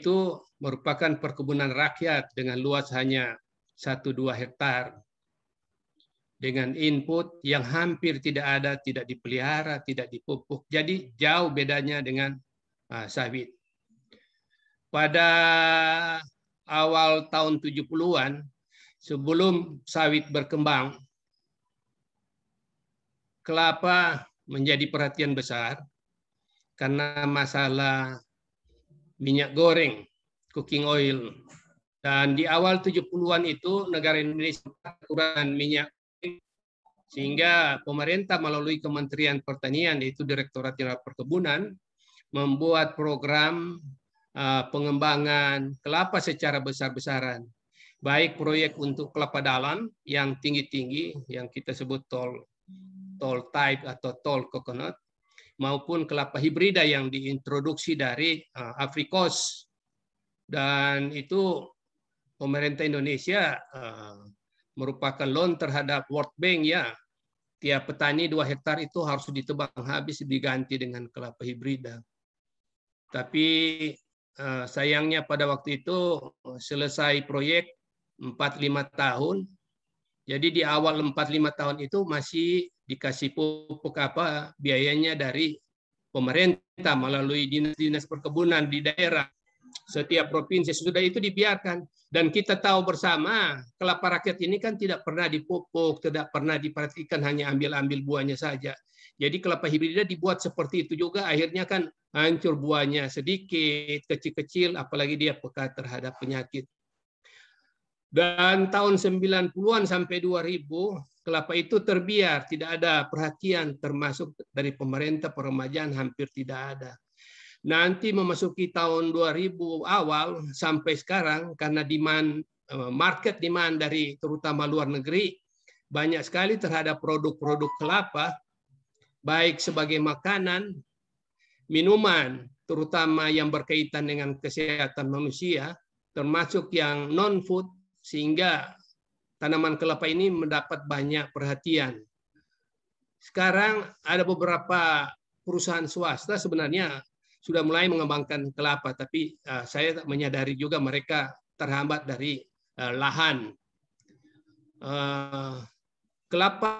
itu merupakan perkebunan rakyat dengan luas hanya 1-2 hektar. Dengan input yang hampir tidak ada, tidak dipelihara, tidak dipupuk. Jadi jauh bedanya dengan sawit. Pada awal tahun 70-an, sebelum sawit berkembang, kelapa menjadi perhatian besar karena masalah minyak goreng, cooking oil. Dan di awal 70-an itu negara Indonesia kekurangan minyak, sehingga pemerintah melalui Kementerian Pertanian, yaitu Direktorat Jenderal Perkebunan, membuat program pengembangan kelapa secara besar-besaran. Baik proyek untuk kelapa dalam yang tinggi-tinggi, yang kita sebut tall type atau tall coconut, maupun kelapa hibrida yang diintroduksi dari Afrikos. Dan itu pemerintah Indonesia merupakan loan terhadap World Bank, ya. Tiap petani 2 hektar itu harus ditebang habis diganti dengan kelapa hibrida. Tapi sayangnya pada waktu itu selesai proyek 4-5 tahun. Jadi di awal 4-5 tahun itu masih dikasih pupuk biayanya dari pemerintah melalui dinas-dinas perkebunan di daerah. Setiap provinsi. Sudah itu dibiarkan. Dan kita tahu bersama, kelapa rakyat ini kan tidak pernah dipupuk, tidak pernah diperhatikan, hanya ambil-ambil buahnya saja. Jadi kelapa hibrida dibuat seperti itu juga, akhirnya kan hancur buahnya sedikit, kecil-kecil, apalagi dia peka terhadap penyakit. Dan tahun 90-an sampai 2000, kelapa itu terbiar, tidak ada perhatian, termasuk dari pemerintah, peremajaan hampir tidak ada. Nanti memasuki tahun 2000 awal sampai sekarang, karena market demand dari terutama luar negeri banyak sekali terhadap produk-produk kelapa, baik sebagai makanan, minuman, terutama yang berkaitan dengan kesehatan manusia, termasuk yang non-food, sehingga tanaman kelapa ini mendapat banyak perhatian. Sekarang ada beberapa perusahaan swasta sebenarnya sudah mulai mengembangkan kelapa, tapi saya menyadari juga mereka terhambat dari lahan. Kelapa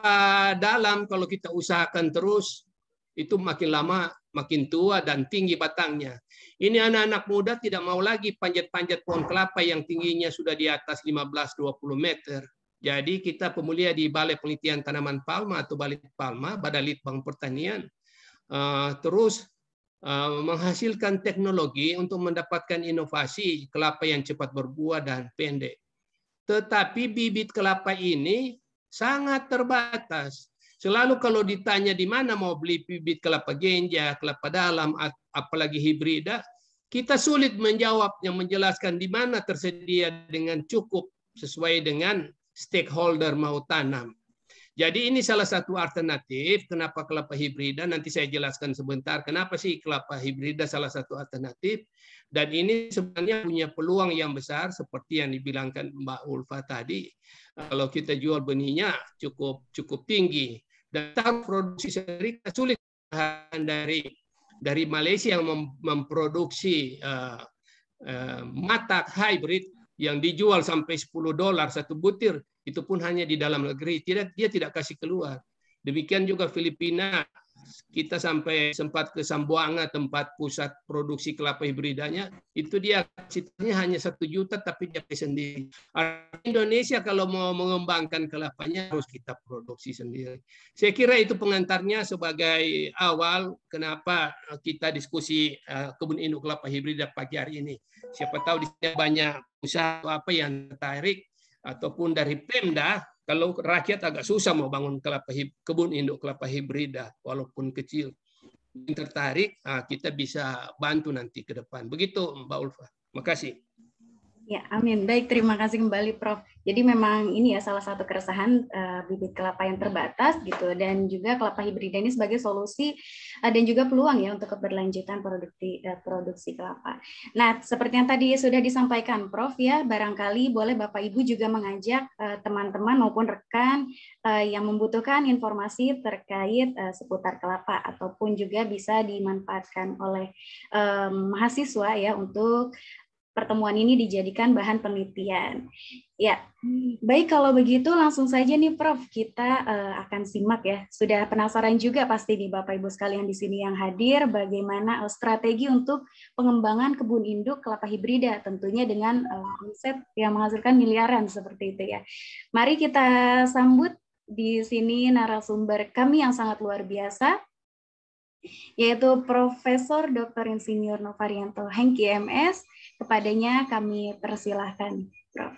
dalam kalau kita usahakan terus, itu makin lama makin tua dan tinggi batangnya. Ini anak-anak muda tidak mau lagi panjat-panjat pohon kelapa yang tingginya sudah di atas 15-20 meter. Jadi kita pemulia di Balai Penelitian Tanaman Palma atau Balit Palma, Badalitbang Pertanian, terus menghasilkan teknologi untuk mendapatkan inovasi kelapa yang cepat berbuah dan pendek. Tetapi bibit kelapa ini sangat terbatas. Selalu kalau ditanya di mana mau beli bibit kelapa genja, kelapa dalam, apalagi hibrida, kita sulit menjawabnya, menjelaskan di mana tersedia dengan cukup sesuai dengan stakeholder mau tanam. Jadi ini salah satu alternatif kenapa kelapa hibrida, nanti saya jelaskan sebentar kenapa sih kelapa hibrida salah satu alternatif, dan ini sebenarnya punya peluang yang besar seperti yang dibilangkan Mbak Ulfa tadi. Kalau kita jual benihnya cukup tinggi dan produksi sendiri sulit dari Malaysia yang memproduksi matak hybrid yang dijual sampai $10 satu butir, itu pun hanya di dalam negeri, dia tidak kasih keluar. Demikian juga Filipina, kita sampai sempat ke Sambuanga, tempat pusat produksi kelapa hibridanya, itu dia kasihnya hanya 1 juta tapi dia sendiri. Indonesia kalau mau mengembangkan kelapanya harus kita produksi sendiri. Saya kira itu pengantarnya sebagai awal kenapa kita diskusi kebun induk kelapa hibrida pagi hari ini. Siapa tahu di sini banyak usaha apa yang tertarik, ataupun dari Pemda, kalau rakyat agak susah mau bangun kebun induk kelapa hibrida walaupun kecil. Yang tertarik, kita bisa bantu nanti ke depan. Begitu Mbak Ulfa. Makasih. Ya, amin. Baik, terima kasih kembali Prof. Jadi memang ini ya salah satu keresahan bibit kelapa yang terbatas gitu, dan juga kelapa hibrida ini sebagai solusi dan juga peluang ya untuk keberlanjutan produksi kelapa. Nah, seperti yang tadi sudah disampaikan Prof ya, barangkali boleh Bapak Ibu juga mengajak teman-teman maupun rekan yang membutuhkan informasi terkait seputar kelapa, ataupun juga bisa dimanfaatkan oleh mahasiswa ya untuk pertemuan ini dijadikan bahan penelitian. Ya, baik kalau begitu langsung saja nih Prof, kita akan simak ya. Sudah penasaran juga pasti nih Bapak Ibu sekalian di sini yang hadir bagaimana strategi untuk pengembangan kebun induk kelapa hibrida, tentunya dengan konsep yang menghasilkan miliaran seperti itu ya. Mari kita sambut di sini narasumber kami yang sangat luar biasa, yaitu Profesor Dr. Insinyur Novarianto Hengki MS. Kepadanya kami persilahkan, Prof.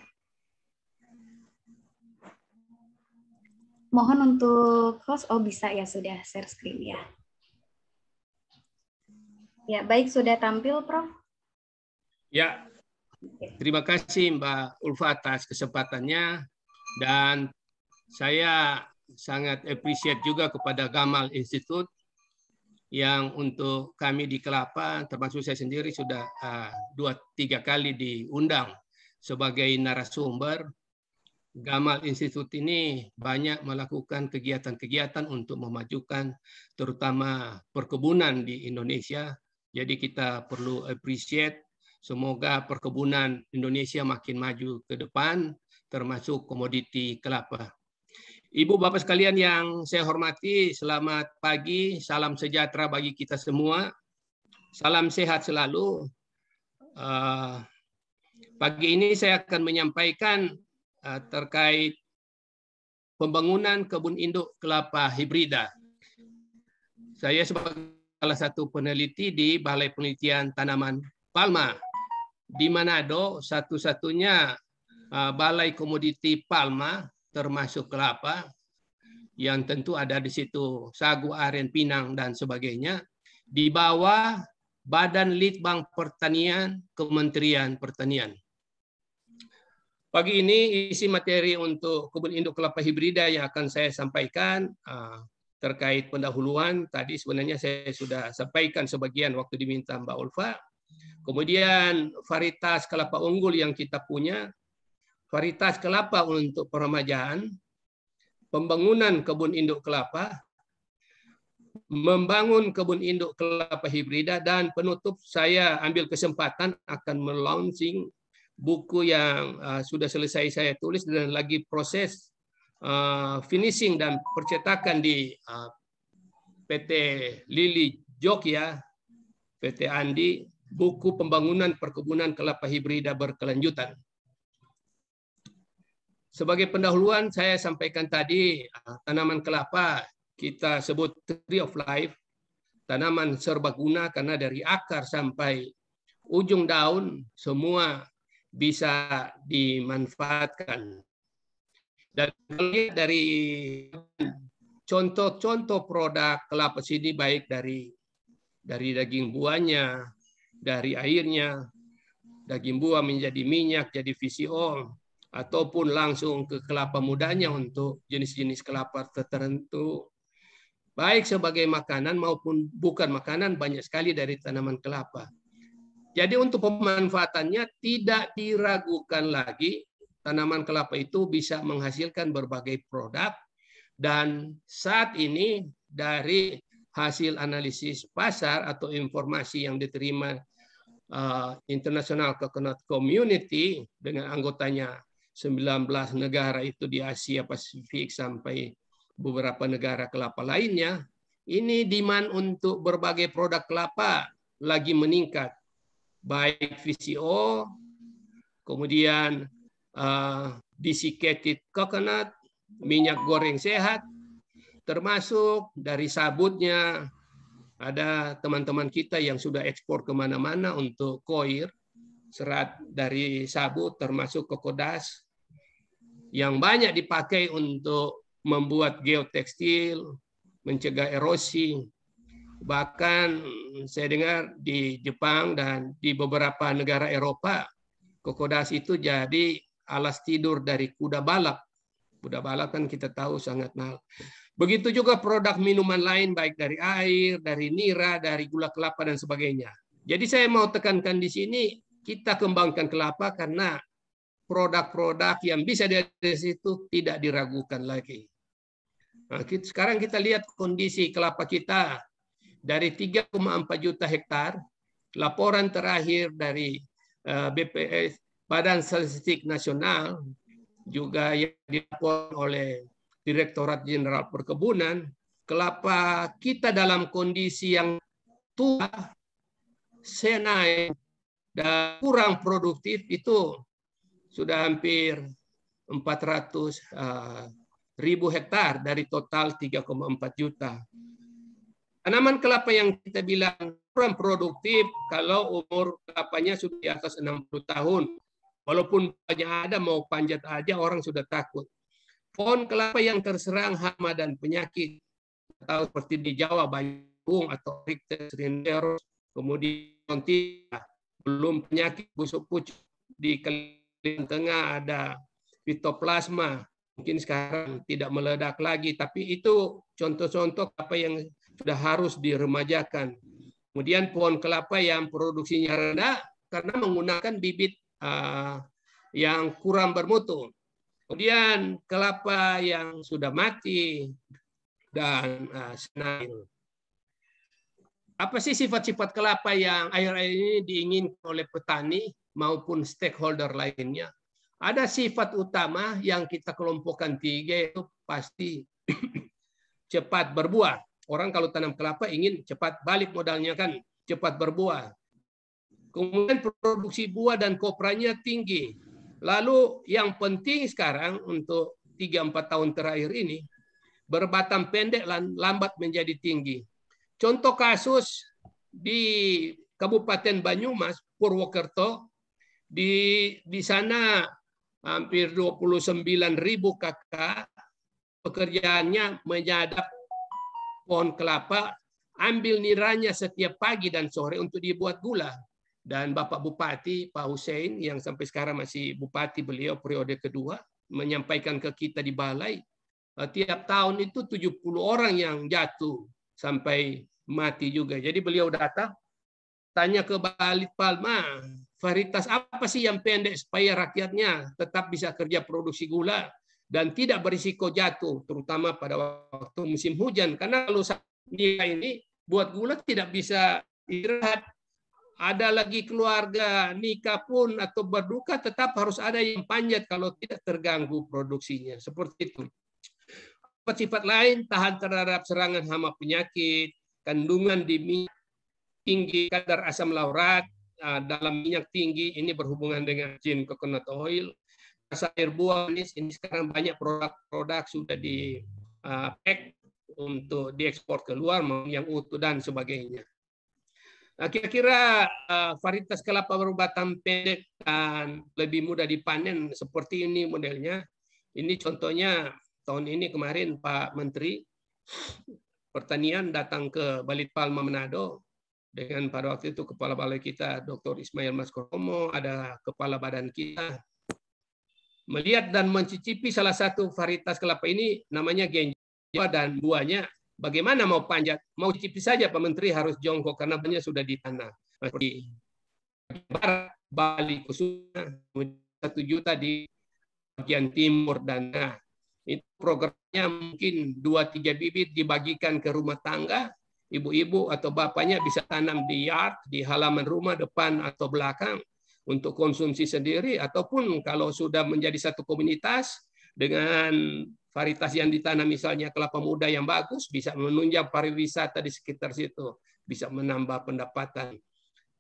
Mohon untuk host, bisa ya, sudah share screen ya. Ya, baik, sudah tampil, Prof. Ya, terima kasih Mbak Ulfa atas kesempatannya, dan saya sangat appreciate juga kepada Gamal Institute yang untuk kami di Kelapa, termasuk saya sendiri sudah 2-3 kali diundang sebagai narasumber. Gamal Institute ini banyak melakukan kegiatan-kegiatan untuk memajukan terutama perkebunan di Indonesia. Jadi kita perlu appreciate, semoga perkebunan Indonesia makin maju ke depan, termasuk komoditi kelapa. Ibu Bapak sekalian yang saya hormati, selamat pagi, salam sejahtera bagi kita semua. Salam sehat selalu. Pagi ini saya akan menyampaikan terkait pembangunan kebun induk kelapa hibrida. Saya sebagai salah satu peneliti di Balai Penelitian Tanaman Palma di Manado, satu-satunya balai komoditi palma termasuk kelapa, yang tentu ada di situ sagu, aren, pinang, dan sebagainya, di bawah Badan Litbang Pertanian, Kementerian Pertanian. Pagi ini isi materi untuk kebun induk kelapa hibrida yang akan saya sampaikan terkait pendahuluan. Tadi sebenarnya saya sudah sampaikan sebagian waktu diminta Mbak Ulfa. Kemudian varietas kelapa unggul yang kita punya, varietas kelapa untuk peremajaan, pembangunan kebun induk kelapa, membangun kebun induk kelapa hibrida, dan penutup saya ambil kesempatan akan melaunching buku yang sudah selesai saya tulis dan lagi proses finishing dan percetakan di PT Lili Jogja, PT Andi, buku pembangunan perkebunan kelapa hibrida berkelanjutan. Sebagai pendahuluan saya sampaikan tadi, tanaman kelapa kita sebut tree of life, tanaman serbaguna karena dari akar sampai ujung daun semua bisa dimanfaatkan. Dan dari contoh-contoh produk kelapa sini, baik dari daging buahnya, dari airnya, daging buah menjadi minyak, jadi VCO, ataupun langsung ke kelapa mudanya untuk jenis-jenis kelapa tertentu, baik sebagai makanan maupun bukan makanan, banyak sekali dari tanaman kelapa. Jadi untuk pemanfaatannya tidak diragukan lagi, tanaman kelapa itu bisa menghasilkan berbagai produk, dan saat ini dari hasil analisis pasar atau informasi yang diterima International Coconut Community dengan anggotanya 19 negara itu di Asia Pasifik sampai beberapa negara kelapa lainnya, ini demand untuk berbagai produk kelapa lagi meningkat, baik VCO, kemudian desiccated coconut, minyak goreng sehat, termasuk dari sabutnya. Ada teman-teman kita yang sudah ekspor kemana-mana untuk koir, serat dari sabut, termasuk kokodas, yang banyak dipakai untuk membuat geotekstil, mencegah erosi. Bahkan saya dengar di Jepang dan di beberapa negara Eropa, kokodas itu jadi alas tidur dari kuda balap. Kuda balap kan kita tahu sangat mahal. Begitu juga produk minuman lain, baik dari air, dari nira, dari gula kelapa, dan sebagainya. Jadi saya mau tekankan di sini, kita kembangkan kelapa karena produk-produk yang bisa dari situ tidak diragukan lagi. Nah, sekarang kita lihat kondisi kelapa kita dari 3,4 juta hektar. Laporan terakhir dari BPS, Badan Statistik Nasional, juga yang dilaporkan oleh Direktorat Jenderal Perkebunan, kelapa kita dalam kondisi yang tua, senai, dan kurang produktif itu sudah hampir 400.000 hektar dari total 3,4 juta. Tanaman kelapa yang kita bilang kurang produktif kalau umur kelapanya sudah di atas 60 tahun. Walaupun banyak ada mau panjat aja orang sudah takut. Pohon kelapa yang terserang hama dan penyakit atau seperti di Jawa Bayung atau Rictus renderos, kemudian belum penyakit busuk pucuk di Kalimantan Tengah ada fitoplasma, mungkin sekarang tidak meledak lagi, tapi itu contoh-contoh apa yang sudah harus diremajakan. Kemudian pohon kelapa yang produksinya rendah karena menggunakan bibit yang kurang bermutu. Kemudian kelapa yang sudah mati dan senil. Apa sih sifat-sifat kelapa yang akhir-akhir ini diinginkan oleh petani maupun stakeholder lainnya? Ada sifat utama yang kita kelompokkan 3, itu pasti cepat berbuah. Orang kalau tanam kelapa ingin cepat balik modalnya kan, cepat berbuah. Kemudian produksi buah dan kopranya tinggi. Lalu yang penting sekarang untuk 3-4 tahun terakhir ini, berbatang pendek lambat menjadi tinggi. Contoh kasus di Kabupaten Banyumas, Purwokerto, di sana hampir 29.000 kakak pekerjaannya menyadap pohon kelapa, ambil niranya setiap pagi dan sore untuk dibuat gula. Dan Bapak Bupati, Pak Hussein, yang sampai sekarang masih Bupati beliau periode kedua, menyampaikan ke kita di balai, tiap tahun itu 70 orang yang jatuh sampai mati juga. Jadi beliau datang, tanya ke Balit Palma, varietas apa sih yang pendek supaya rakyatnya tetap bisa kerja produksi gula dan tidak berisiko jatuh, terutama pada waktu musim hujan. Karena kalau ini buat gula tidak bisa istirahat. Ada lagi keluarga nikah pun atau berduka tetap harus ada yang panjat kalau tidak terganggu produksinya. Seperti itu. Sifat lain tahan terhadap serangan hama penyakit, kandungan di minyak tinggi, kadar asam laurat dalam minyak tinggi, ini berhubungan dengan gin coconut oil. Rasa air buah manis, ini sekarang banyak produk-produk sudah di pack untuk diekspor keluar yang utuh dan sebagainya. Nah, kira-kira varietas kelapa berbatang pendek dan lebih mudah dipanen seperti ini modelnya. Ini contohnya tahun ini kemarin Pak Menteri Pertanian datang ke Balit Palma Manado dengan pada waktu itu Kepala Balai kita Dr. Ismail Maskoromo, ada Kepala Badan kita, melihat dan mencicipi salah satu varietas kelapa ini namanya Genja, dan buahnya bagaimana mau panjat, mau cicipi saja Pak Menteri harus jongkok karena buahnya sudah ditanam. Di barat Bali khususnya 1 juta di bagian timur dan tengah. Itu programnya mungkin 2-3 bibit dibagikan ke rumah tangga, ibu-ibu atau bapaknya bisa tanam di yard, di halaman rumah depan atau belakang untuk konsumsi sendiri, ataupun kalau sudah menjadi satu komunitas dengan varietas yang ditanam misalnya kelapa muda yang bagus, bisa menunjang pariwisata di sekitar situ, bisa menambah pendapatan.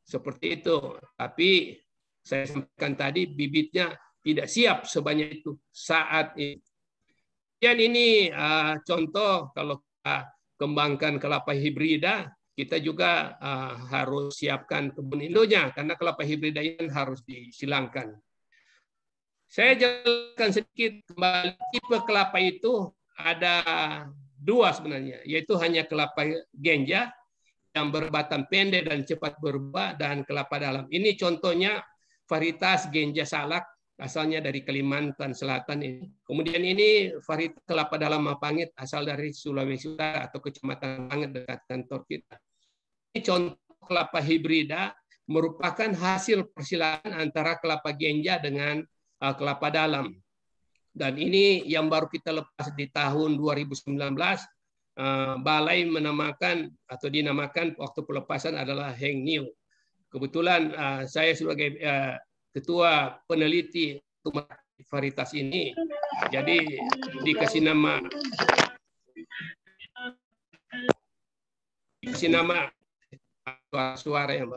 Seperti itu. Tapi saya sampaikan tadi bibitnya tidak siap sebanyak itu saat ini. Dan ini contoh kalau kita kembangkan kelapa hibrida, kita juga harus siapkan kebun induknya karena kelapa hibrida ini harus disilangkan. Saya jelaskan sedikit kembali, tipe kelapa itu ada 2 sebenarnya, yaitu hanya kelapa Genja yang berbatang pendek dan cepat berbuah, dan kelapa dalam. Ini contohnya varietas Genja Salak, asalnya dari Kalimantan Selatan ini. Kemudian ini varietas kelapa dalam Mapangit, asal dari Sulawesi Utara atau Kecamatan Mapangit dekat kantor kita. Ini contoh kelapa hibrida, merupakan hasil persilangan antara kelapa Genja dengan kelapa dalam. Dan ini yang baru kita lepas di tahun 2019, Balai menamakan atau dinamakan waktu pelepasan adalah Heng Niu. Kebetulan saya sebagai ketua peneliti varietas ini, jadi dikasih nama suara yang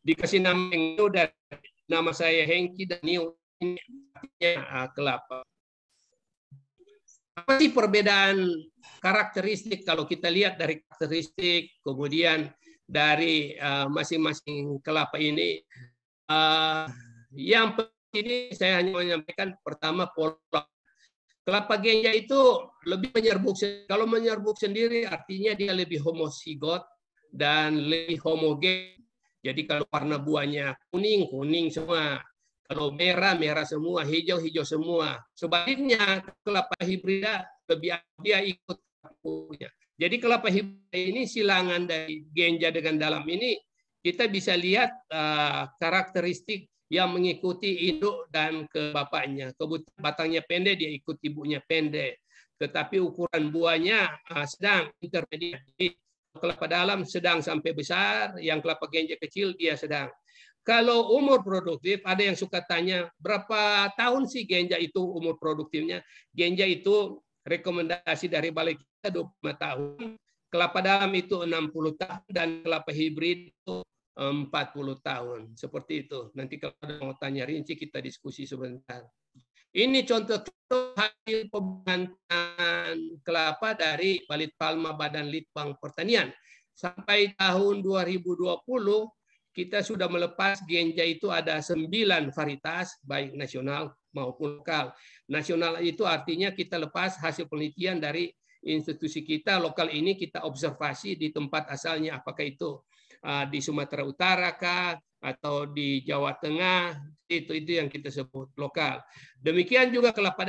dikasih nama New dan nama saya Hengki dan New ini artinya kelapa. Apa sih perbedaan karakteristik kalau kita lihat dari karakteristik kemudian dari masing-masing kelapa ini? Yang penting ini saya hanya menyampaikan pertama pola. Kelapa Genja itu lebih menyerbuk. Kalau menyerbuk sendiri artinya dia lebih homozigot dan lebih homogen. Jadi kalau warna buahnya kuning, kuning semua. Kalau merah, merah semua. Hijau, hijau semua. Sebaliknya kelapa hibrida lebih dia ikut punya. Jadi kelapa hibrida ini silangan dari Genja dengan dalam ini kita bisa lihat karakteristik yang mengikuti induk dan ke bapaknya. Kebetulan batangnya pendek, dia ikut ibunya pendek. Tetapi ukuran buahnya sedang, intermediate. Kelapa dalam sedang sampai besar, yang kelapa Genja kecil dia sedang. Kalau umur produktif, ada yang suka tanya, berapa tahun sih Genja itu umur produktifnya? Genja itu rekomendasi dari Balai kita 25 tahun. Kelapa dalam itu 60 tahun, dan kelapa hibrid itu 40 tahun. Seperti itu. Nanti kalau ada mau tanya rinci, kita diskusi sebentar. Ini contoh-contoh hasil pembangunan kelapa dari Balit Palma Badan Litbang Pertanian. Sampai tahun 2020, kita sudah melepas Genja itu ada 9 varietas, baik nasional maupun lokal. Nasional itu artinya kita lepas hasil penelitian dari institusi kita, lokal ini kita observasi di tempat asalnya, apakah itu di Sumatera Utara kah, atau di Jawa Tengah, itu yang kita sebut lokal. Demikian juga kelapa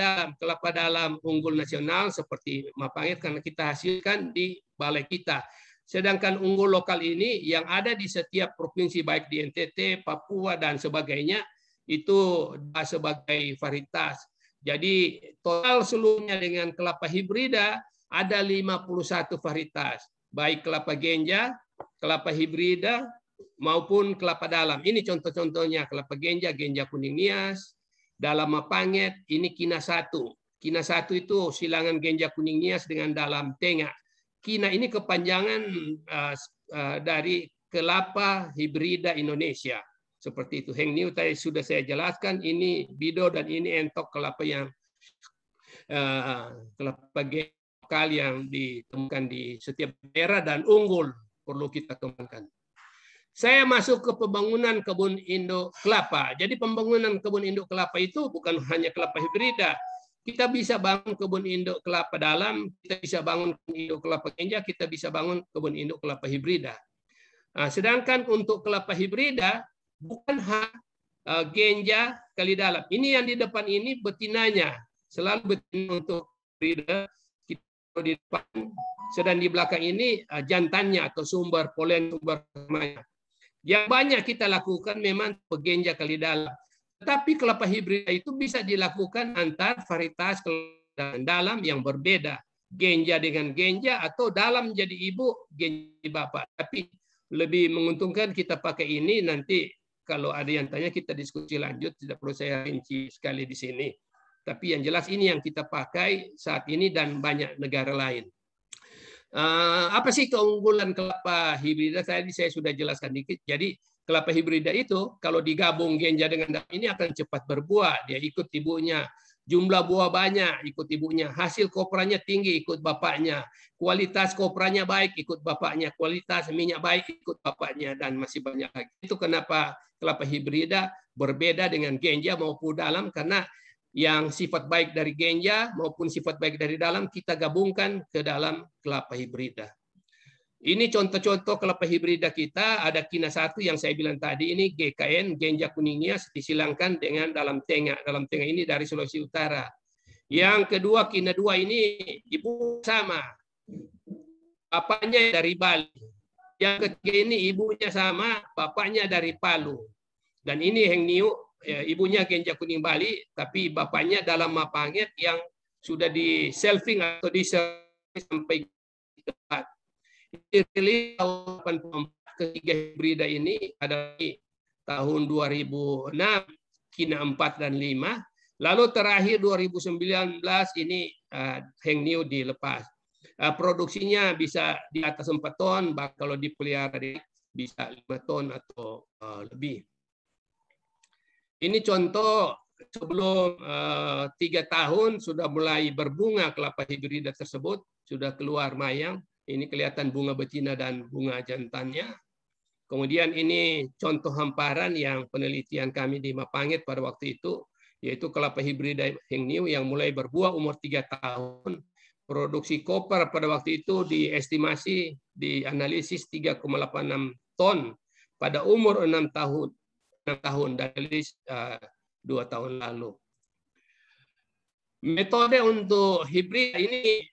dalam unggul nasional seperti Mapangit karena kita hasilkan di balai kita. Sedangkan unggul lokal ini yang ada di setiap provinsi baik di NTT, Papua dan sebagainya itu sebagai varietas. Jadi total seluruhnya dengan kelapa hibrida ada 51 varietas, baik kelapa Genja, kelapa hibrida maupun kelapa dalam. Ini contoh-contohnya kelapa Genja, Genja kuning nias, dalam Mapangit, ini Kina 1. Kina 1 itu silangan Genja kuning nias dengan dalam tengah. Kina ini kepanjangan dari kelapa hibrida Indonesia. Seperti itu. Heng Niu tadi sudah saya jelaskan, ini bido dan ini entok kelapa yang kelapa Genja lokal yang ditemukan di setiap daerah dan unggul perlu kita kembangkan. Saya masuk ke pembangunan kebun induk kelapa. Jadi pembangunan kebun induk kelapa itu bukan hanya kelapa hibrida. Kita bisa bangun kebun induk kelapa dalam, kita bisa bangun kebun induk kelapa Genja, kita bisa bangun kebun induk kelapa hibrida. Nah, sedangkan untuk kelapa hibrida bukan Genja kali dalam. Ini yang di depan ini betinanya. Selalu betina untuk hibrida. Di depan, sedang di belakang ini jantannya atau sumber polen, sumber permainan. Yang banyak kita lakukan memang Genja kali dalam. Tetapi kelapa hibrida itu bisa dilakukan antar varietas kelapa dalam yang berbeda. Genja dengan Genja atau dalam jadi ibu, Genja bapak. Tapi lebih menguntungkan kita pakai ini, nanti kalau ada yang tanya kita diskusi lanjut, tidak perlu saya rinci sekali di sini. Tapi yang jelas ini yang kita pakai saat ini dan banyak negara lain. Apa sih keunggulan kelapa hibrida? Tadi saya sudah jelaskan dikit. Jadi kelapa hibrida itu kalau digabung Genja dengan dalam ini akan cepat berbuah. Dia ikut ibunya. Jumlah buah banyak ikut ibunya. Hasil kopranya tinggi ikut bapaknya. Kualitas kopranya baik ikut bapaknya. Kualitas minyak baik ikut bapaknya. Dan masih banyak lagi. Itu kenapa kelapa hibrida berbeda dengan Genja maupun dalam, karena yang sifat baik dari Genja maupun sifat baik dari dalam kita gabungkan ke dalam kelapa hibrida. Ini contoh-contoh kelapa hibrida kita. Ada Kina 1 yang saya bilang tadi, ini GKN, Genja kuning nias, disilangkan dengan dalam tengah. Dalam tengah ini dari Sulawesi Utara. Yang kedua, Kina 2 ini ibu sama. Bapaknya dari Bali. Yang ketiga ini ibunya sama, bapaknya dari Palu. Dan ini Heng Niu, ibunya Genja kuning Bali, tapi bapaknya dalam Mapangit yang sudah di selfing atau di sampai tempat. Ini tahun 84 ketiga hibrida ini adalah tahun 2006 Kina 4 dan 5. Lalu terakhir 2019 ini Heng Niu dilepas. Produksinya bisa di atas 4 ton, kalau dipelihara bisa 5 ton atau lebih. Ini contoh sebelum 3 tahun sudah mulai berbunga kelapa hibrida tersebut, sudah keluar mayang. Ini kelihatan bunga betina dan bunga jantannya. Kemudian ini contoh hamparan yang penelitian kami di Mapangit pada waktu itu, yaitu kelapa hibrida Heng Niu yang mulai berbuah umur 3 tahun. Produksi koper pada waktu itu diestimasi, dianalisis 3,86 ton pada umur 6 tahun dari 2 tahun lalu. Metode untuk hibrid ini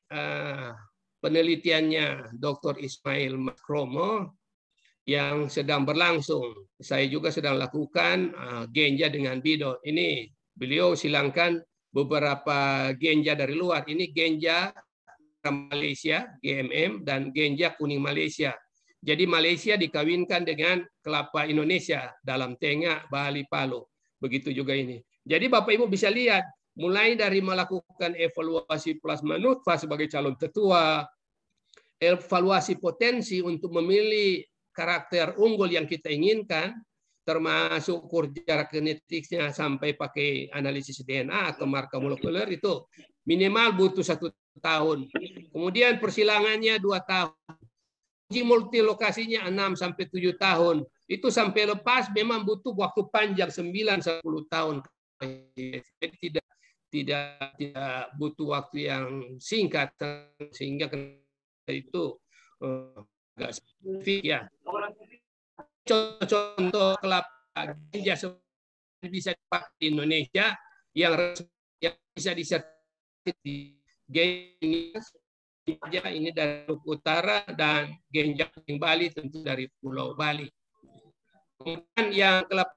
penelitiannya Dr. Ismail Makromo yang sedang berlangsung. Saya juga sedang lakukan genja dengan bido. Ini beliau silangkan beberapa genja dari luar. Ini genja Malaysia, GMM, dan genja kuning Malaysia. Jadi Malaysia dikawinkan dengan kelapa Indonesia dalam tengah Bali Palu. Begitu juga ini. Jadi Bapak Ibu bisa lihat, mulai dari melakukan evaluasi plasma nutfah sebagai calon tetua, evaluasi potensi untuk memilih karakter unggul yang kita inginkan, termasuk ukur jarak genetiknya sampai pakai analisis DNA atau marker molekuler, itu minimal butuh 1 tahun. Kemudian persilangannya 2 tahun. Uji multilokasinya 6 sampai 7 tahun. Itu sampai lepas memang butuh waktu panjang 9-10 tahun. Tidak butuh waktu yang singkat, sehingga itu agak spesifik ya. Contoh kelapa ganja bisa dipakai di Indonesia yang bisa disertifikasi di Genja ini dari utara, dan genja kuning Bali tentu dari Pulau Bali. Kemudian yang kelapa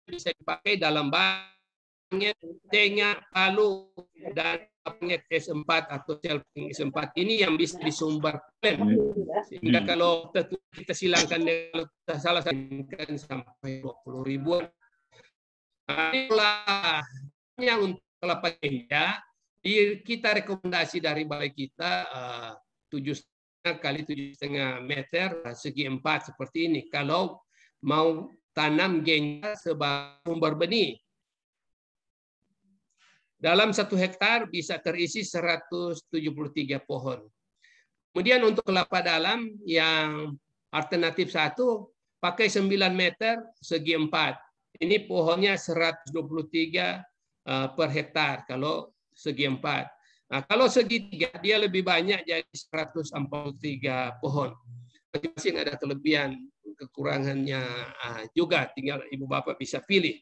bisa dipakai dalam banget, tengah, palu, dan banget S4 atau selfing S4 ini yang bisa disumber polen. Sehingga kalau kita silangkan salah satu sampai 20 ribuan. Inilah untuk kelapa ganja. Kita rekomendasi dari balai kita 7,5 kali 7,5 meter segi 4 seperti ini. Kalau mau tanam ganja sebagai sumber benih. Dalam 1 hektar bisa terisi 173 pohon. Kemudian untuk kelapa dalam yang alternatif 1, pakai 9 meter segi 4. Ini pohonnya 123 per hektar kalau segi 4. Nah, kalau segi 3 dia lebih banyak, jadi 143 pohon. Masing-masing ada kelebihan kekurangannya juga, tinggal Ibu Bapak bisa pilih.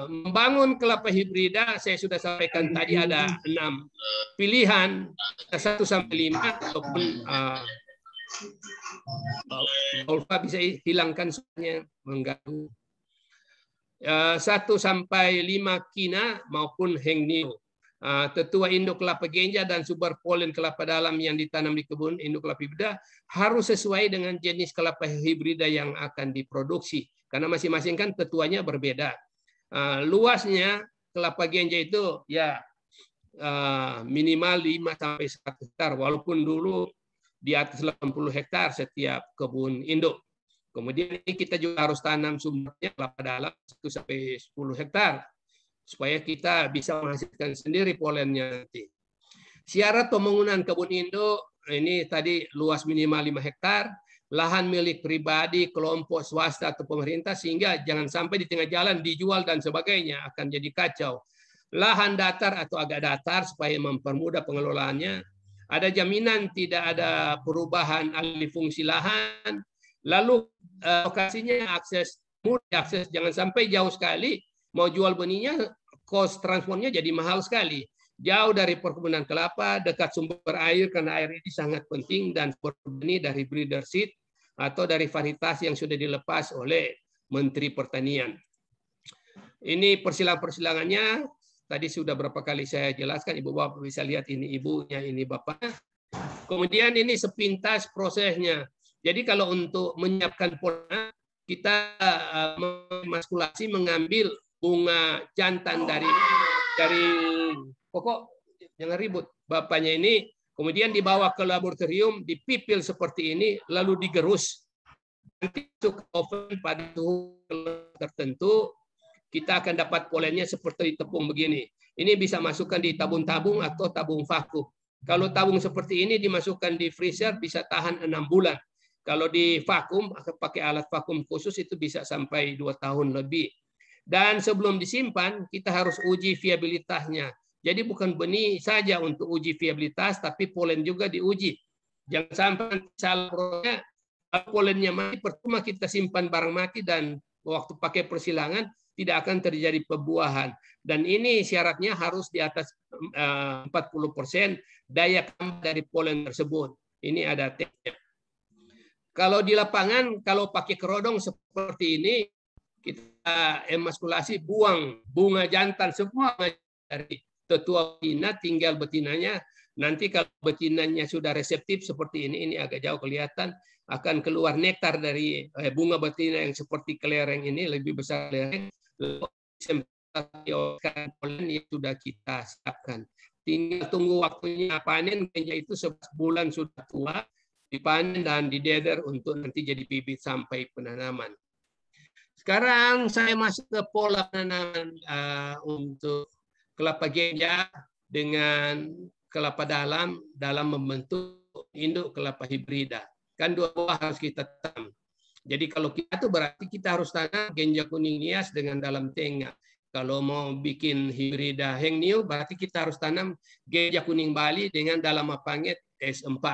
Membangun kelapa hibrida saya sudah sampaikan tadi ada 6 pilihan, 1 sampai 5 ataupun Ulfa bisa hilangkan suaranya mengganggu. 1 sampai 5 Kina maupun Heng Niu. Tetua induk kelapa ganja dan sumber polen kelapa dalam yang ditanam di kebun induk kelapa hibrida harus sesuai dengan jenis kelapa hibrida yang akan diproduksi. Karena masing-masing kan tetuanya berbeda. Luasnya kelapa ganja itu ya minimal 5 sampai 100 hektar, walaupun dulu di atas 80 hektar setiap kebun induk. Kemudian ini kita juga harus tanam sumbernya kelapa dalam 1 sampai 10 hektar supaya kita bisa menghasilkan sendiri polennya nanti. Syarat pembangunan kebun induk ini tadi luas minimal 5 hektar, lahan milik pribadi, kelompok swasta atau pemerintah, sehingga jangan sampai di tengah jalan dijual dan sebagainya, akan jadi kacau. Lahan datar atau agak datar supaya mempermudah pengelolaannya. Ada jaminan tidak ada perubahan alih fungsi lahan. Lalu lokasinya mudah akses, jangan sampai jauh sekali. Mau jual benihnya, kos transportnya jadi mahal sekali. Jauh dari perkebunan kelapa, dekat sumber air, karena air ini sangat penting, dan benih dari breeder seed atau dari varietas yang sudah dilepas oleh Menteri Pertanian. Ini persilangan-persilangannya, tadi sudah berapa kali saya jelaskan, Ibu Bapak bisa lihat ini ibunya, ini bapaknya. Kemudian ini sepintas prosesnya. Jadi kalau untuk menyiapkan pola, kita maskulasi mengambil bunga jantan dari pokok, jangan ribut, bapaknya ini, kemudian dibawa ke laboratorium, dipipil seperti ini, lalu digerus. Nanti masuk ke oven pada suhu tertentu, kita akan dapat polennya seperti tepung begini. Ini bisa masukkan di tabung-tabung atau tabung vakum. Kalau tabung seperti ini dimasukkan di freezer bisa tahan 6 bulan. Kalau di vakum, pakai alat vakum khusus itu bisa sampai 2 tahun lebih. Dan sebelum disimpan, kita harus uji viabilitasnya. Jadi bukan benih saja untuk uji viabilitas, tapi polen juga diuji. Jangan sampai salah prosesnya, polennya mati, percuma kita simpan barang mati dan waktu pakai persilangan tidak akan terjadi pembuahan. Dan ini syaratnya harus di atas 40% daya tahan dari polen tersebut. Ini ada tesnya. Kalau di lapangan, kalau pakai kerodong seperti ini, kita emaskulasi, buang bunga jantan semua dari tetua betina, tinggal betinanya. Nanti kalau betinanya sudah reseptif seperti ini agak jauh kelihatan, akan keluar nektar dari bunga betina yang seperti kelereng ini, lebih besar kelereng. Polen yang sudah kita siapkan. Tinggal tunggu waktunya panen, genja itu 11 bulan sudah tua, dipanen dan dideder untuk nanti jadi bibit sampai penanaman. Sekarang saya masuk ke pola penanaman untuk kelapa genja dengan kelapa dalam membentuk induk kelapa hibrida. Kan dua buah harus kita tanam. Jadi kalau kita tuh berarti kita harus tanam genja kuning nias dengan dalam tengah. Kalau mau bikin hibrida Heng Niu berarti kita harus tanam genja kuning Bali dengan dalam mapangit S4.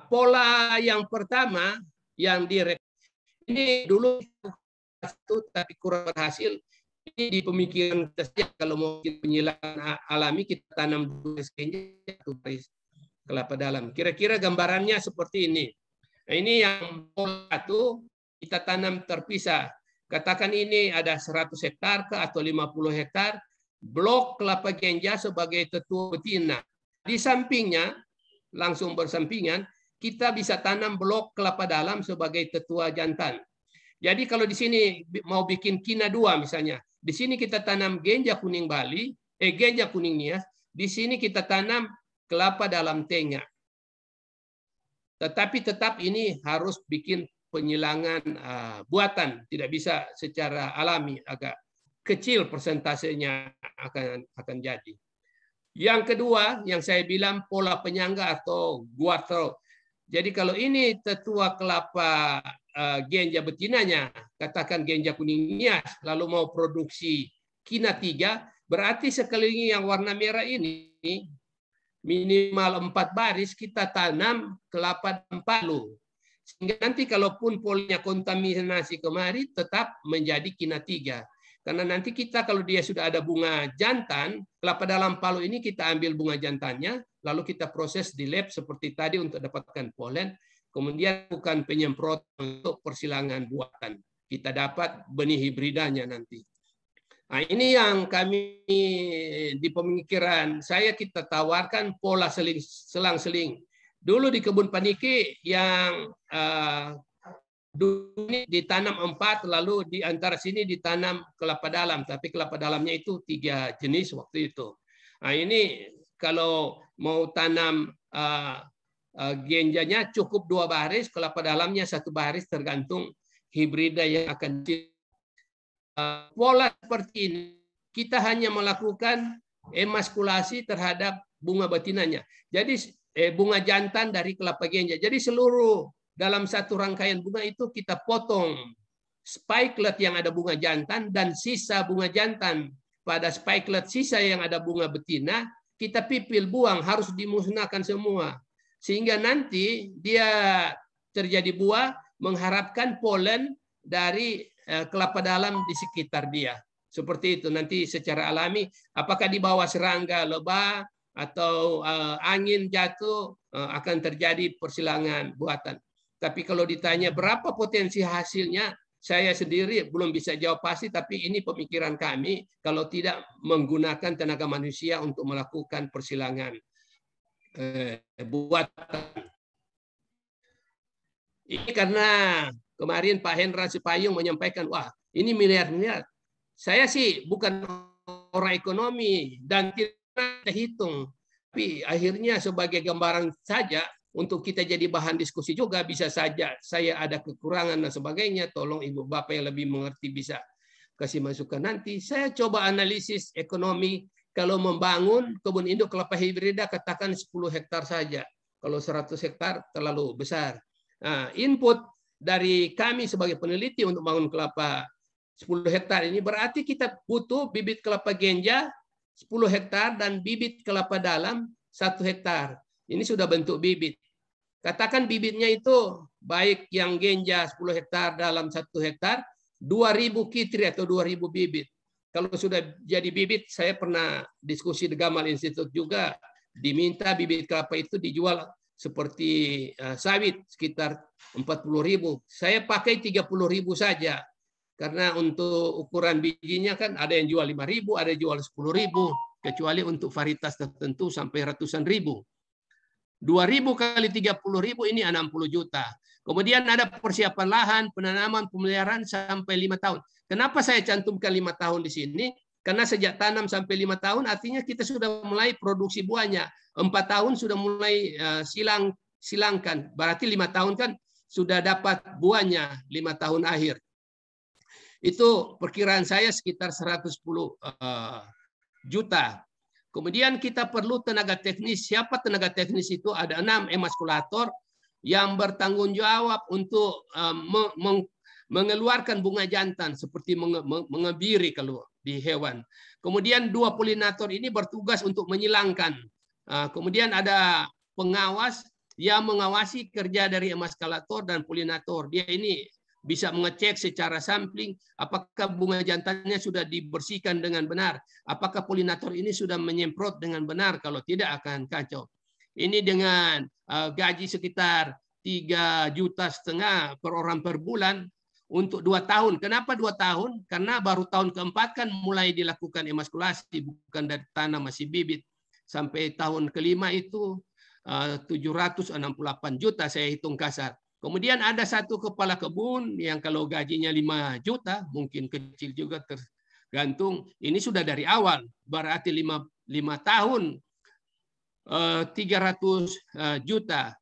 Pola yang pertama yang ini dulu tapi kurang berhasil. Ini di pemikiran kita kalau mau penyilangan alami kita tanam dua baris kelapa dalam. Kira-kira gambarannya seperti ini. Nah, ini yang pola itu kita tanam terpisah. Katakan ini ada 100 hektar atau 50 hektar. Blok kelapa genja sebagai tetua betina. Di sampingnya langsung bersampingan, kita bisa tanam blok kelapa dalam sebagai tetua jantan. Jadi kalau di sini mau bikin kina 2 misalnya, di sini kita tanam genja kuning Bali, genja kuning nias, di sini kita tanam kelapa dalam tengah. Tetapi tetap ini harus bikin penyilangan buatan, tidak bisa secara alami, agak kecil persentasenya akan jadi. Yang kedua, yang saya bilang pola penyangga atau guartro. Jadi kalau ini tetua kelapa genja betinanya, katakan genja kuning nias, lalu mau produksi kina 3, berarti sekeliling yang warna merah ini minimal 4 baris kita tanam kelapa dan palu. Sehingga nanti kalaupun polanya kontaminasi kemari tetap menjadi kina 3. Karena nanti kita kalau dia sudah ada bunga jantan, kelapa dalam palu ini kita ambil bunga jantannya, lalu kita proses di lab seperti tadi untuk dapatkan polen, kemudian bukan penyemprotan untuk persilangan buatan. Kita dapat benih hibridanya nanti. Nah, ini yang kami di pemikiran saya kita tawarkan pola selang-seling. Dulu di kebun paniki yang dulu ini ditanam 4, lalu di antara sini ditanam kelapa dalam, tapi kelapa dalamnya itu 3 jenis waktu itu. Nah, ini kalau mau tanam genjanya cukup 2 baris, kelapa dalamnya 1 baris tergantung hibrida yang akan pola seperti ini. Kita hanya melakukan emaskulasi terhadap bunga betinanya. Jadi bunga jantan dari kelapa genja. Jadi seluruh dalam satu rangkaian bunga itu kita potong spikelet yang ada bunga jantan dan sisa bunga jantan pada spikelet sisa yang ada bunga betina kita pipil buang, harus dimusnahkan semua. Sehingga nanti dia terjadi buah mengharapkan polen dari kelapa dalam di sekitar dia. Seperti itu nanti secara alami apakah di bawah serangga, lebah atau angin jatuh akan terjadi persilangan buatan. Tapi kalau ditanya berapa potensi hasilnya, saya sendiri belum bisa jawab pasti, tapi ini pemikiran kami kalau tidak menggunakan tenaga manusia untuk melakukan persilangan buatan. Ini karena Kemarin Pak Hendra Sipayung menyampaikan, wah ini miliar-miliar. Saya sih bukan orang ekonomi dan tidak hitung. Tapi akhirnya sebagai gambaran saja, untuk kita jadi bahan diskusi juga, bisa saja saya ada kekurangan dan sebagainya. Tolong Ibu Bapak yang lebih mengerti bisa kasih masukan nanti. Saya coba analisis ekonomi, kalau membangun kebun induk kelapa hibrida katakan 10 hektar saja. Kalau 100 hektar terlalu besar. Nah, input dari kami sebagai peneliti untuk bangun kelapa 10 hektar ini berarti kita butuh bibit kelapa genja 10 hektar dan bibit kelapa dalam 1 hektar. Ini sudah bentuk bibit. Katakan bibitnya itu baik yang genja 10 hektar dalam 1 hektar 2.000 kitri atau 2.000 bibit. Kalau sudah jadi bibit, saya pernah diskusi di Gamal Institute juga, diminta bibit kelapa itu dijual seperti sawit sekitar 40.000. Saya pakai 30.000 saja. Karena untuk ukuran bijinya kan ada yang jual 5.000, ada yang jual 10.000, kecuali untuk varietas tertentu sampai ratusan ribu. 2.000 kali 30.000 ini 60 juta. Kemudian ada persiapan lahan, penanaman, pemeliharaan sampai 5 tahun. Kenapa saya cantumkan 5 tahun di sini? Karena sejak tanam sampai 5 tahun artinya kita sudah mulai produksi buahnya. 4 tahun sudah mulai silangkan. Berarti 5 tahun kan sudah dapat buahnya 5 tahun akhir. Itu perkiraan saya sekitar 110 juta. Kemudian kita perlu tenaga teknis. Siapa tenaga teknis itu? Ada 6 emaskulator yang bertanggung jawab untuk mengeluarkan bunga jantan seperti mengebiri kalau di hewan. Kemudian 2 polinator ini bertugas untuk menyilangkan. Kemudian ada pengawas yang mengawasi kerja dari emaskulator dan polinator. Dia ini bisa mengecek secara sampling apakah bunga jantannya sudah dibersihkan dengan benar, apakah polinator ini sudah menyemprot dengan benar, kalau tidak akan kacau. Ini dengan gaji sekitar 3,5 juta per orang per bulan untuk 2 tahun. Kenapa 2 tahun? Karena baru tahun keempat kan mulai dilakukan emaskulasi, bukan dari tanah masih bibit. Sampai tahun kelima itu 768 juta saya hitung kasar. Kemudian ada 1 kepala kebun yang kalau gajinya 5 juta, mungkin kecil juga tergantung. Ini sudah dari awal, berarti 5 tahun 300 juta.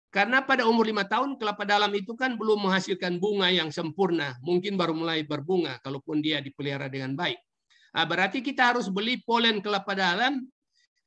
Karena pada umur 5 tahun kelapa dalam itu kan belum menghasilkan bunga yang sempurna. Mungkin baru mulai berbunga, kalaupun dia dipelihara dengan baik. Berarti kita harus beli polen kelapa dalam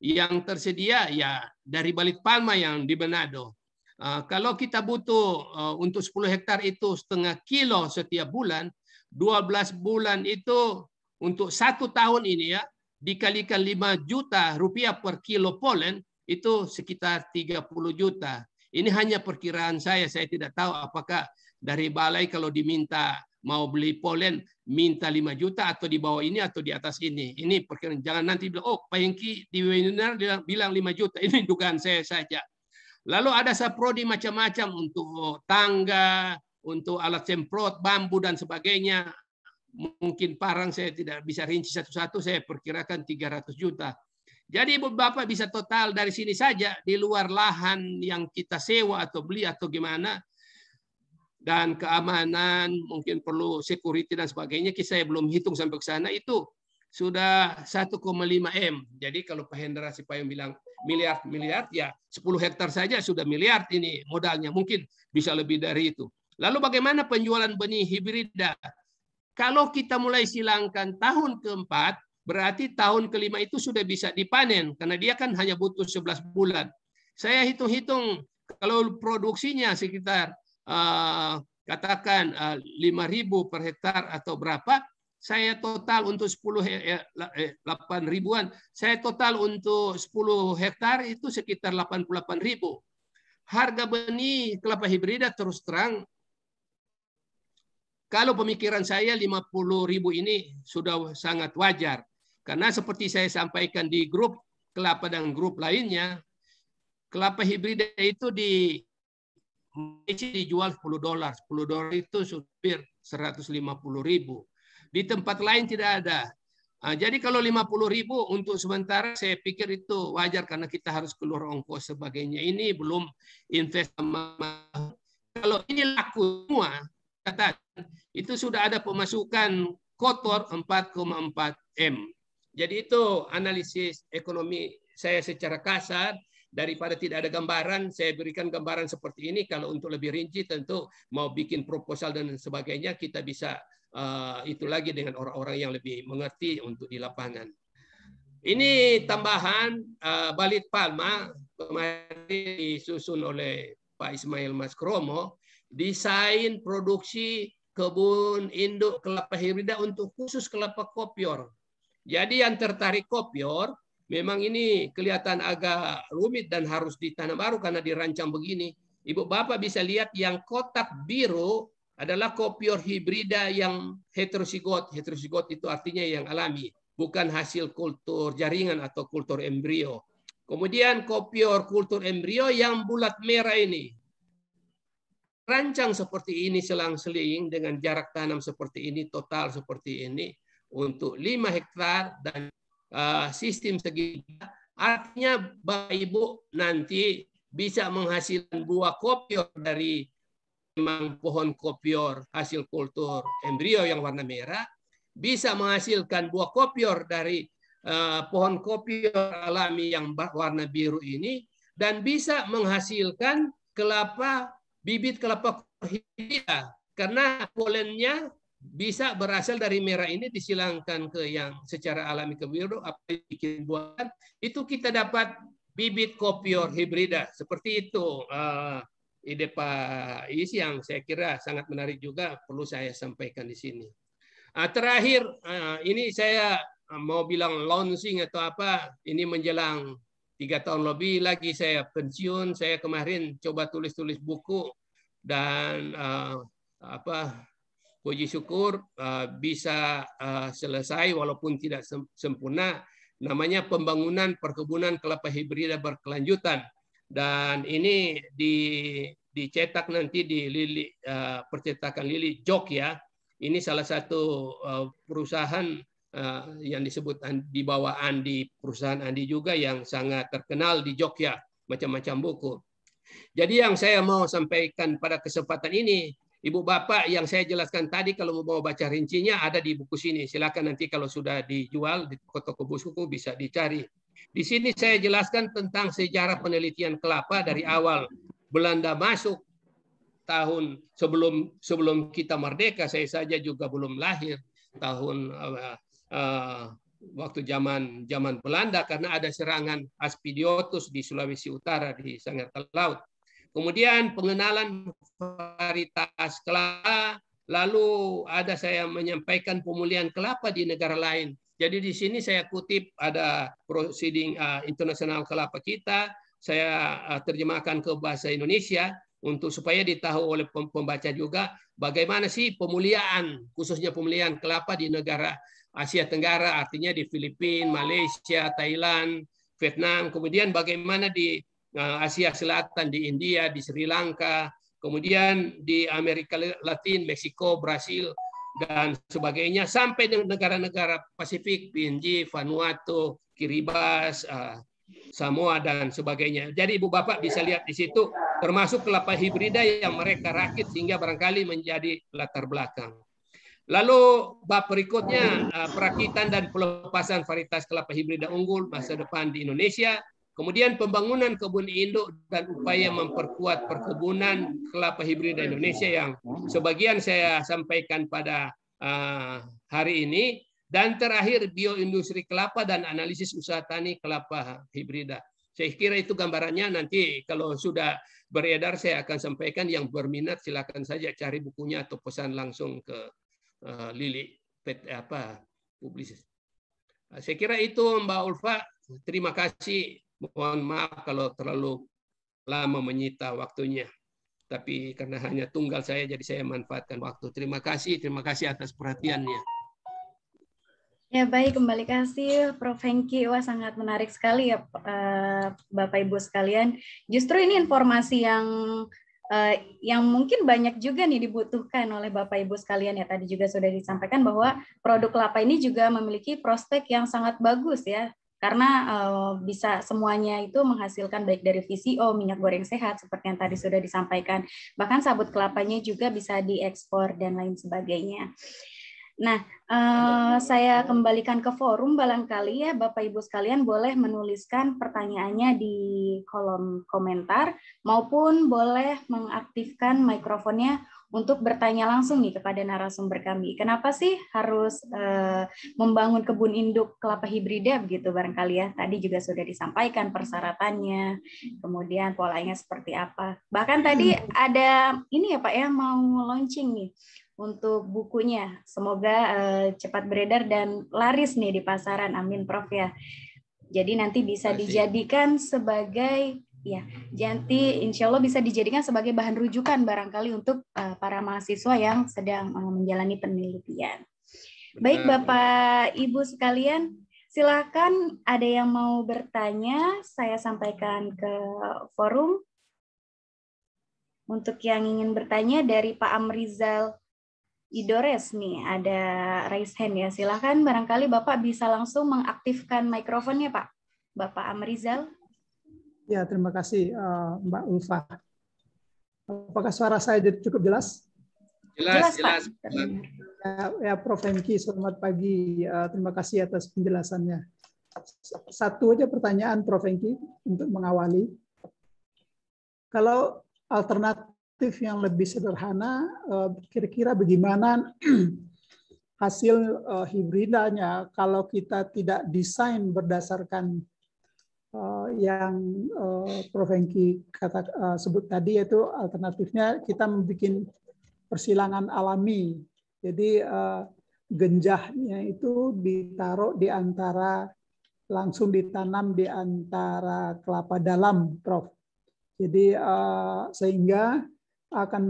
yang tersedia ya dari Balit Palma yang di Manado. Kalau kita butuh untuk 10 hektar itu setengah kilo setiap bulan, 12 bulan itu untuk 1 tahun ini ya, dikalikan 5 juta rupiah per kilo polen, itu sekitar 30 juta. Ini hanya perkiraan saya tidak tahu apakah dari balai kalau diminta mau beli polen, minta 5 juta atau di bawah ini atau di atas ini. Ini perkiraan, jangan nanti bilang, oh Pak Hengki di webinar bilang 5 juta, ini dugaan saya saja. Lalu ada saprodi macam-macam untuk tangga, untuk alat semprot, bambu dan sebagainya. Mungkin parang saya tidak bisa rinci satu-satu, saya perkirakan 300 juta. Jadi Bapak bisa total dari sini saja, di luar lahan yang kita sewa atau beli atau gimana, dan keamanan, mungkin perlu security dan sebagainya, saya belum hitung sampai ke sana, itu sudah 1,5 M. Jadi kalau Pak Hendra Sipayung bilang miliar, ya 10 hektar saja sudah miliar ini modalnya. Mungkin bisa lebih dari itu. Lalu bagaimana penjualan benih hibrida? Kalau kita mulai silangkan tahun keempat, berarti tahun kelima itu sudah bisa dipanen. Karena dia kan hanya butuh 11 bulan. Saya hitung-hitung kalau produksinya sekitar katakan 5.000 per hektar atau berapa, saya total untuk 8 ribuan, saya total untuk 10 hektar itu sekitar 88.000. Harga benih kelapa hibrida terus terang, kalau pemikiran saya 50.000 ini sudah sangat wajar. Karena seperti saya sampaikan di grup kelapa dan grup lainnya, kelapa hibrida itu dijual $10. $10 itu supir 150.000. Di tempat lain tidak ada. Jadi kalau 50.000 untuk sementara saya pikir itu wajar karena kita harus keluar ongkos sebagainya. Ini belum invest. Kalau ini laku semua, itu sudah ada pemasukan kotor 4,4 M. Jadi itu analisis ekonomi saya secara kasar. Daripada tidak ada gambaran, saya berikan gambaran seperti ini. Kalau untuk lebih rinci tentu mau bikin proposal dan sebagainya, kita bisa itu lagi dengan orang-orang yang lebih mengerti untuk di lapangan. Ini tambahan Balit Palma kemarin disusun oleh Pak Ismail Maskromo, desain produksi kebun induk kelapa hibrida untuk khusus kelapa kopior. Jadi yang tertarik kopior, memang ini kelihatan agak rumit dan harus ditanam baru karena dirancang begini. Ibu Bapak bisa lihat yang kotak biru adalah kopior hibrida yang heterosigot. Heterosigot itu artinya yang alami, bukan hasil kultur jaringan atau kultur embrio. Kemudian kopior kultur embrio yang bulat merah ini. Rancang seperti ini selang-seling dengan jarak tanam seperti ini, total seperti ini untuk 5 hektar dan sistem segitiga. Artinya Bapak Ibu nanti bisa menghasilkan buah kopior dari memang pohon kopior hasil kultur embrio yang warna merah, bisa menghasilkan buah kopior dari pohon kopior alami yang warna biru ini, dan bisa menghasilkan kelapa, bibit kelapa hibrida karena polennya bisa berasal dari merah ini disilangkan ke yang secara alami ke biru, apa yang bikin buah, itu kita dapat bibit kopior hibrida. Seperti itu ide Pak Is yang saya kira sangat menarik juga, perlu saya sampaikan di sini. Terakhir, ini saya mau bilang launching atau apa, ini menjelang 3 tahun lebih lagi saya pensiun. Saya kemarin coba tulis-tulis buku dan puji syukur bisa selesai walaupun tidak sempurna. Namanya Pembangunan Perkebunan Kelapa Hibrida Berkelanjutan. Dan ini dicetak nanti di Lili, percetakan Lili Jogja. Ini salah satu perusahaan yang disebut di bawah Andi, perusahaan Andi juga yang sangat terkenal di Jogja, macam-macam buku. Jadi yang saya mau sampaikan pada kesempatan ini, Ibu Bapak, yang saya jelaskan tadi kalau mau baca rincinya ada di buku sini. Silakan nanti kalau sudah dijual di toko-toko buku bisa dicari. Di sini saya jelaskan tentang sejarah penelitian kelapa dari awal Belanda masuk tahun sebelum kita merdeka. Saya saja juga belum lahir tahun waktu zaman Belanda karena ada serangan Aspidiotus di Sulawesi Utara di Sangiran Laut. Kemudian pengenalan varietas kelapa, lalu ada saya menyampaikan pemulihan kelapa di negara lain. Jadi di sini saya kutip ada proceeding internasional kelapa kita, saya terjemahkan ke bahasa Indonesia untuk supaya ditahu oleh pembaca juga bagaimana sih pemulihan, khususnya pemulihan kelapa di negara Asia Tenggara, artinya di Filipina, Malaysia, Thailand, Vietnam, kemudian bagaimana di Asia Selatan, di India, di Sri Lanka, kemudian di Amerika Latin, Meksiko, Brasil, dan sebagainya, sampai dengan negara-negara Pasifik, PNG, Vanuatu, Kiribati, Samoa, dan sebagainya. Jadi Ibu Bapak bisa lihat di situ, termasuk kelapa hibrida yang mereka rakit sehingga barangkali menjadi latar belakang. Lalu bab berikutnya, perakitan dan pelepasan varietas kelapa hibrida unggul masa depan di Indonesia. Kemudian pembangunan kebun induk dan upaya memperkuat perkebunan kelapa hibrida Indonesia yang sebagian saya sampaikan pada hari ini. Dan terakhir bioindustri kelapa dan analisis usaha tani kelapa hibrida. Saya kira itu gambarannya, nanti kalau sudah beredar saya akan sampaikan. Yang berminat silakan saja cari bukunya atau pesan langsung ke Lili publisis. Saya kira itu Mbak Ulfa. Terima kasih. Mohon maaf kalau terlalu lama menyita waktunya. Tapi karena hanya tunggal saya, jadi saya manfaatkan waktu. Terima kasih atas perhatiannya. Ya baik, kembali kasih Prof. Hengki. Wah sangat menarik sekali ya Bapak Ibu sekalian. Justru ini informasi yang mungkin banyak juga nih dibutuhkan oleh Bapak Ibu sekalian ya. Tadi juga sudah disampaikan bahwa produk kelapa ini juga memiliki prospek yang sangat bagus ya. karena bisa semuanya itu menghasilkan baik dari VCO, minyak goreng sehat seperti yang tadi sudah disampaikan, bahkan sabut kelapanya juga bisa diekspor dan lain sebagainya. Nah, saya kembalikan ke forum, barangkali ya Bapak Ibu sekalian boleh menuliskan pertanyaannya di kolom komentar maupun boleh mengaktifkan mikrofonnya untuk bertanya langsung nih kepada narasumber kami. Kenapa sih harus membangun kebun induk kelapa hibrida begitu barangkali ya. Tadi juga sudah disampaikan persyaratannya, kemudian polanya seperti apa. Bahkan tadi ada ini ya Pak ya, mau launching nih untuk bukunya. Semoga cepat beredar dan laris nih di pasaran. Amin Prof ya. Jadi nanti bisa dijadikan sebagai ya, jadi insya Allah bisa dijadikan sebagai bahan rujukan barangkali untuk para mahasiswa yang sedang menjalani penelitian. Baik Bapak Ibu sekalian, silakan ada yang mau bertanya, saya sampaikan ke forum. Untuk yang ingin bertanya dari Pak Amrizal Idores nih, ada raise hand ya. Silakan barangkali Bapak bisa langsung mengaktifkan mikrofonnya Pak. Bapak Amrizal. Ya, terima kasih Mbak Ulfa. Apakah suara saya cukup jelas? Jelas. Ya, Prof. Hengki, selamat pagi. Terima kasih atas penjelasannya. Satu aja pertanyaan Prof. Hengki untuk mengawali. Kalau alternatif yang lebih sederhana, kira-kira bagaimana hasil hibridanya kalau kita tidak desain berdasarkan yang Prof. Hengki sebut tadi, yaitu alternatifnya kita membuat persilangan alami. Jadi genjahnya itu ditaruh di antara, langsung ditanam di antara kelapa dalam, Prof. Jadi sehingga akan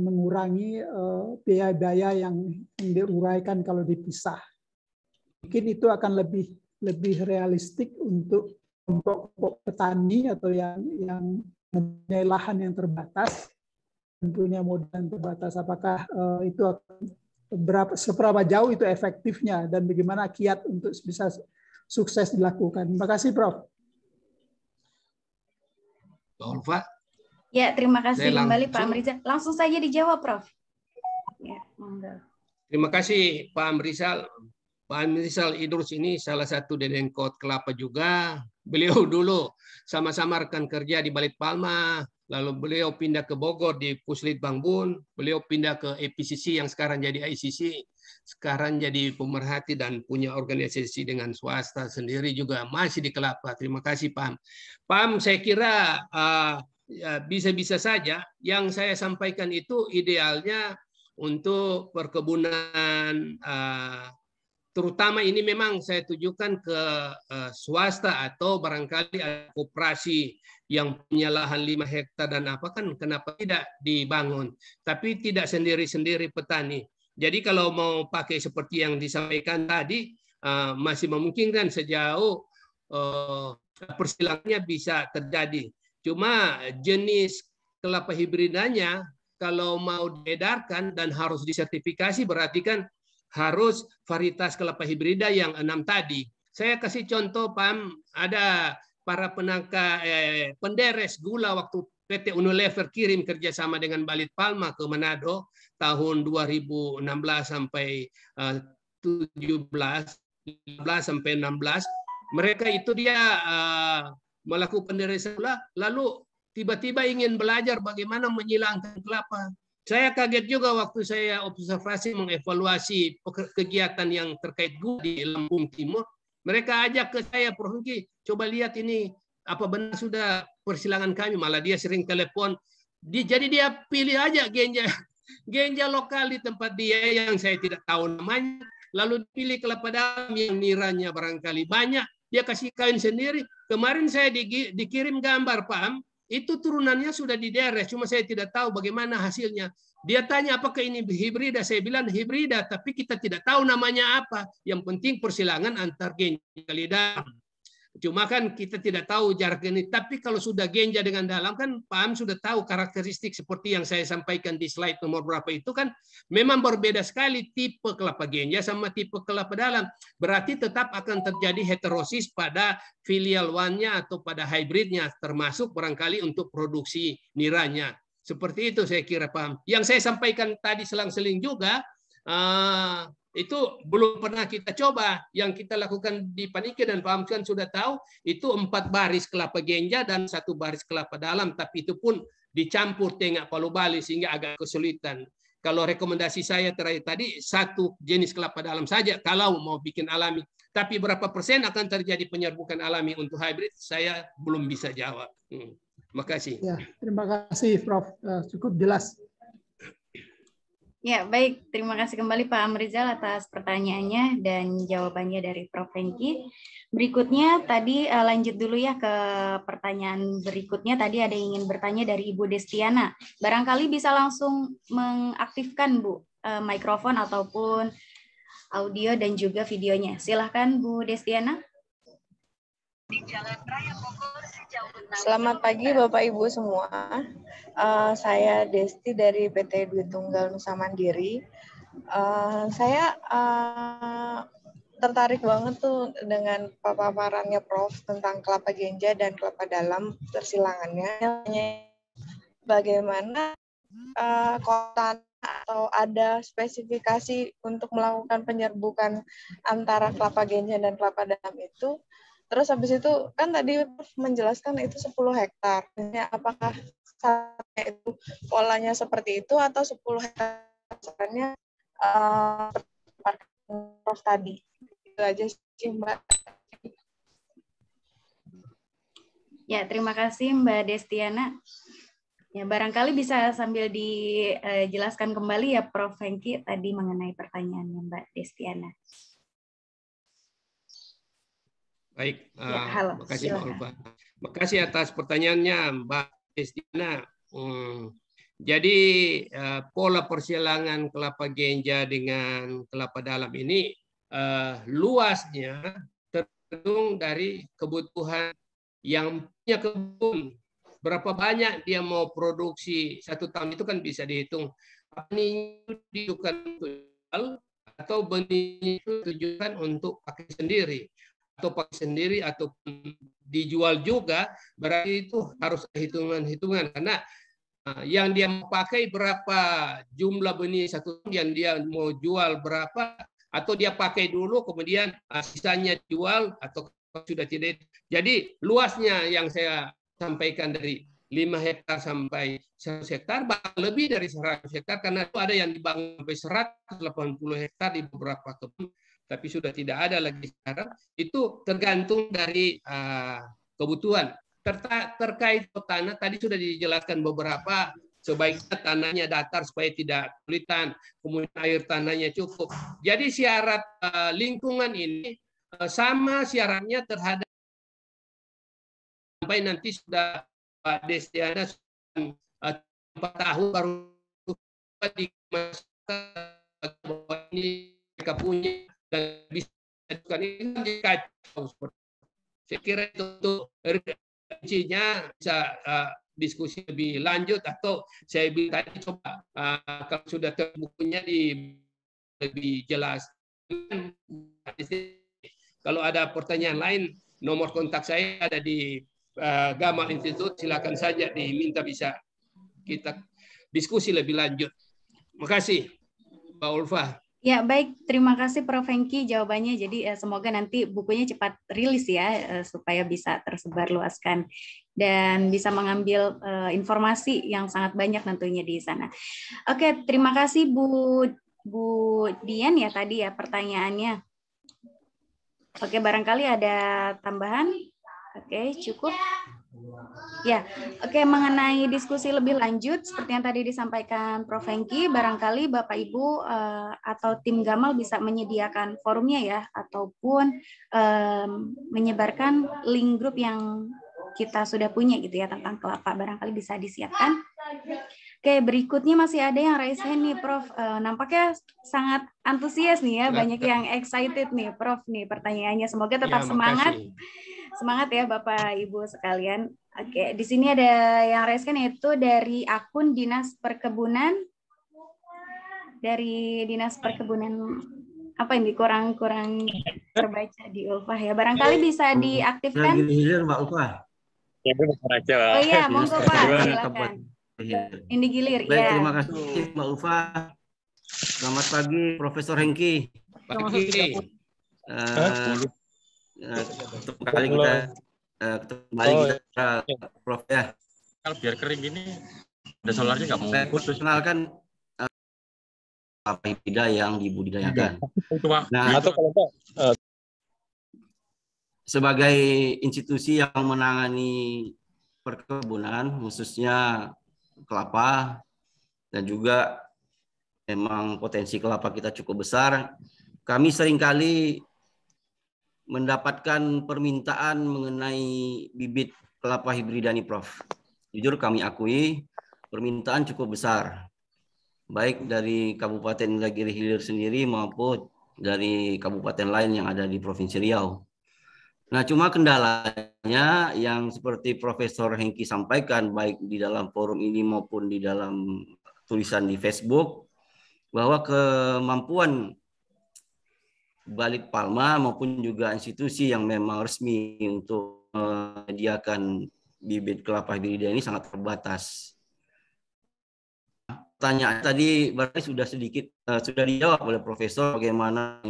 mengurangi biaya-biaya yang diuraikan kalau dipisah. Mungkin itu akan lebih realistik untuk kelompok petani atau yang mempunyai lahan yang terbatas, mempunyai modal yang terbatas. Apakah itu seberapa jauh itu efektifnya dan bagaimana kiat untuk bisa sukses dilakukan? Terima kasih, Prof. Pak. Ya, terima kasih kembali Pak Amrizal. Langsung saja dijawab, Prof. Ya, monggo. Terima kasih Pak Amrizal. Pak Amrizal Idrus ini salah satu Dedengkot Kelapa juga. Beliau dulu sama-sama rekan kerja di Balit Palma, lalu beliau pindah ke Bogor di Puslit Bangbun, beliau pindah ke EPCC yang sekarang jadi ICC, sekarang jadi pemerhati dan punya organisasi dengan swasta sendiri juga, masih di Kelapa. Terima kasih Pam. Pam, saya kira bisa-bisa saja yang saya sampaikan itu idealnya untuk perkebunan terutama ini memang saya tujukan ke swasta atau barangkali ada koperasi yang punya lahan 5 hektar dan apa, kan kenapa tidak dibangun, tapi tidak sendiri-sendiri petani. Jadi kalau mau pakai seperti yang disampaikan tadi masih memungkinkan sejauh persilangannya bisa terjadi. Cuma jenis kelapa hibridanya kalau mau diedarkan dan harus disertifikasi berarti kan harus varietas kelapa hibrida yang 6 tadi. Saya kasih contoh, Pam, ada para penderes gula waktu PT Unilever kirim kerjasama dengan Balit Palma ke Manado tahun 2016 sampai 17, 15 sampai 16. Mereka itu dia melakukan penderesan gula, lalu tiba-tiba ingin belajar bagaimana menyilangkan kelapa. Saya kaget juga waktu saya observasi mengevaluasi kegiatan yang terkait gula di Lampung Timur. Mereka ajak ke saya, Prof. Hengki, coba lihat ini, apa benar sudah persilangan kami. Malah dia sering telepon. Jadi dia pilih aja genja lokal di tempat dia yang saya tidak tahu namanya. Lalu pilih kelapa dalam yang niranya barangkali banyak. Dia kasih kain sendiri. Kemarin saya dikirim gambar, Pam. Itu turunannya sudah dideres, cuma saya tidak tahu bagaimana hasilnya. Dia tanya apakah ini hibrida, saya bilang hibrida, tapi kita tidak tahu namanya apa. Yang penting persilangan antar genja dalam. Cuma kan kita tidak tahu jarak ini. Tapi kalau sudah genja dengan dalam kan Pak Am sudah tahu karakteristik seperti yang saya sampaikan di slide nomor berapa itu kan memang berbeda sekali tipe kelapa genja sama tipe kelapa dalam. Berarti tetap akan terjadi heterosis pada filial one-nya atau pada hybridnya, termasuk barangkali untuk produksi niranya. Seperti itu saya kira Pak Am. Yang saya sampaikan tadi selang-seling juga, itu belum pernah kita coba. Yang kita lakukan di Panike dan Pak Am kan sudah tahu itu 4 baris kelapa genja dan 1 baris kelapa dalam, tapi itu pun dicampur tengah palu bali sehingga agak kesulitan. Kalau rekomendasi saya terakhir tadi 1 jenis kelapa dalam saja kalau mau bikin alami. Tapi berapa persen akan terjadi penyerbukan alami untuk hybrid saya belum bisa jawab. Terima kasih. Ya, terima kasih Prof. Cukup jelas. Ya, baik. Terima kasih kembali Pak Amrizal atas pertanyaannya dan jawabannya dari Prof. Hengki. Berikutnya tadi lanjut dulu ya ke pertanyaan berikutnya. Tadi ada yang ingin bertanya dari Ibu Destiana. Barangkali bisa langsung mengaktifkan Bu mikrofon ataupun audio dan juga videonya. Silahkan Bu Destiana. Selamat pagi Bapak Ibu semua. Saya Desti dari PT Dwi Tunggal Nusa Mandiri. Saya tertarik banget tuh dengan paparannya Prof tentang kelapa genja dan kelapa dalam persilangannya. Bagaimana kota atau ada spesifikasi untuk melakukan penyerbukan antara kelapa genja dan kelapa dalam itu? Terus habis itu kan tadi menjelaskan itu 10 hektar. Apakah itu polanya seperti itu atau 10 hektar misalnya Prof tadi. Itu aja sih Mbak. Ya, terima kasih Mbak Destiana. Ya, barangkali bisa sambil dijelaskan kembali ya Prof. Hengki tadi mengenai pertanyaannya Mbak Destiana. Baik, halo, makasih Mbak silakan. Ulfa. Makasih atas pertanyaannya Mbak Destiana. Jadi pola persilangan kelapa genja dengan kelapa dalam ini luasnya tergantung dari kebutuhan yang punya kebun. Berapa banyak dia mau produksi 1 tahun itu kan bisa dihitung. Benih ditujukan untuk jual atau benih itu ditujukan untuk pakai sendiri. Atau pakai sendiri atau dijual juga, berarti itu harus hitungan-hitungan karena yang dia mau pakai berapa jumlah benih 1 tahun, yang dia mau jual berapa, atau dia pakai dulu kemudian sisanya jual atau sudah tidak. Jadi luasnya yang saya sampaikan dari 5 hektar sampai 100 hektar, bahkan lebih dari 100 hektar karena itu ada yang dibangun sampai 180 hektar di beberapa kebun. Tapi sudah tidak ada lagi sekarang, itu tergantung dari kebutuhan. Terkait tanah, tadi sudah dijelaskan beberapa, sebaiknya tanahnya datar supaya tidak kesulitan, kemudian air tanahnya cukup. Jadi syarat lingkungan ini sama syaratnya terhadap sampai nanti sudah Pak Destiana 4 tahun baru dimasukkan ini mereka punya dan bisa ini kacau. Saya kira itu rincinya bisa diskusi lebih lanjut atau saya bilang tadi coba kalau sudah terbukunya lebih jelas. Kalau ada pertanyaan lain, nomor kontak saya ada di Gamal Institute, silakan saja diminta bisa kita diskusi lebih lanjut. Terima kasih, Pak Ulfa. Ya, baik. Terima kasih Prof. Hengki jawabannya. Jadi semoga nanti bukunya cepat rilis ya, supaya bisa tersebar luaskan dan bisa mengambil informasi yang sangat banyak tentunya di sana. Oke, terima kasih Bu Dian ya tadi ya pertanyaannya. Oke, barangkali ada tambahan? Oke, cukup. Ya, oke, mengenai diskusi lebih lanjut seperti yang tadi disampaikan Prof. Hengki, barangkali Bapak Ibu atau tim Gamal bisa menyediakan forumnya ya, ataupun menyebarkan link grup yang kita sudah punya gitu ya tentang kelapa, barangkali bisa disiapkan. Oke, berikutnya masih ada yang raise hand nih, Prof. Nampaknya sangat antusias nih ya, banyak yang excited nih, Prof. Nih pertanyaannya. Semoga tetap Ya, semangat, makasih. semangat ya Bapak Ibu sekalian. Oke, di sini ada yang raise hand yaitu dari akun Dinas Perkebunan. Dari Dinas Perkebunan apa ini kurang terbaca di Ulfah ya. Barangkali bisa diaktifkan. Hilir Mbak Ulfah. Ya, aja, Oh iya, monggo Pak, Gimana silakan. Hilir? Ini gilir, Baik, ya. terima kasih Mbak Ulfah. Selamat pagi Profesor Hengki. Pagi. Ketemu kali kita Prof ya. Kalau biar kering gini, ada solarnya nggak mau putus. Kenalkan apa hibrida yang dibudidayakan. Nah, atau kalau sebagai institusi yang menangani perkebunan, khususnya kelapa, dan juga memang potensi kelapa kita cukup besar, kami seringkali mendapatkan permintaan mengenai bibit kelapa hibrida nih, Prof. Jujur kami akui permintaan cukup besar, baik dari Kabupaten Indragiri Hilir sendiri maupun dari kabupaten lain yang ada di Provinsi Riau. Nah, cuma kendalanya yang seperti Profesor Hengki sampaikan, baik di dalam forum ini maupun di dalam tulisan di Facebook, bahwa kemampuan Balikpalma maupun juga institusi yang memang resmi untuk menyediakan bibit kelapa hibrida ini sangat terbatas. Pertanyaan tadi berarti sudah sedikit sudah dijawab oleh Profesor bagaimana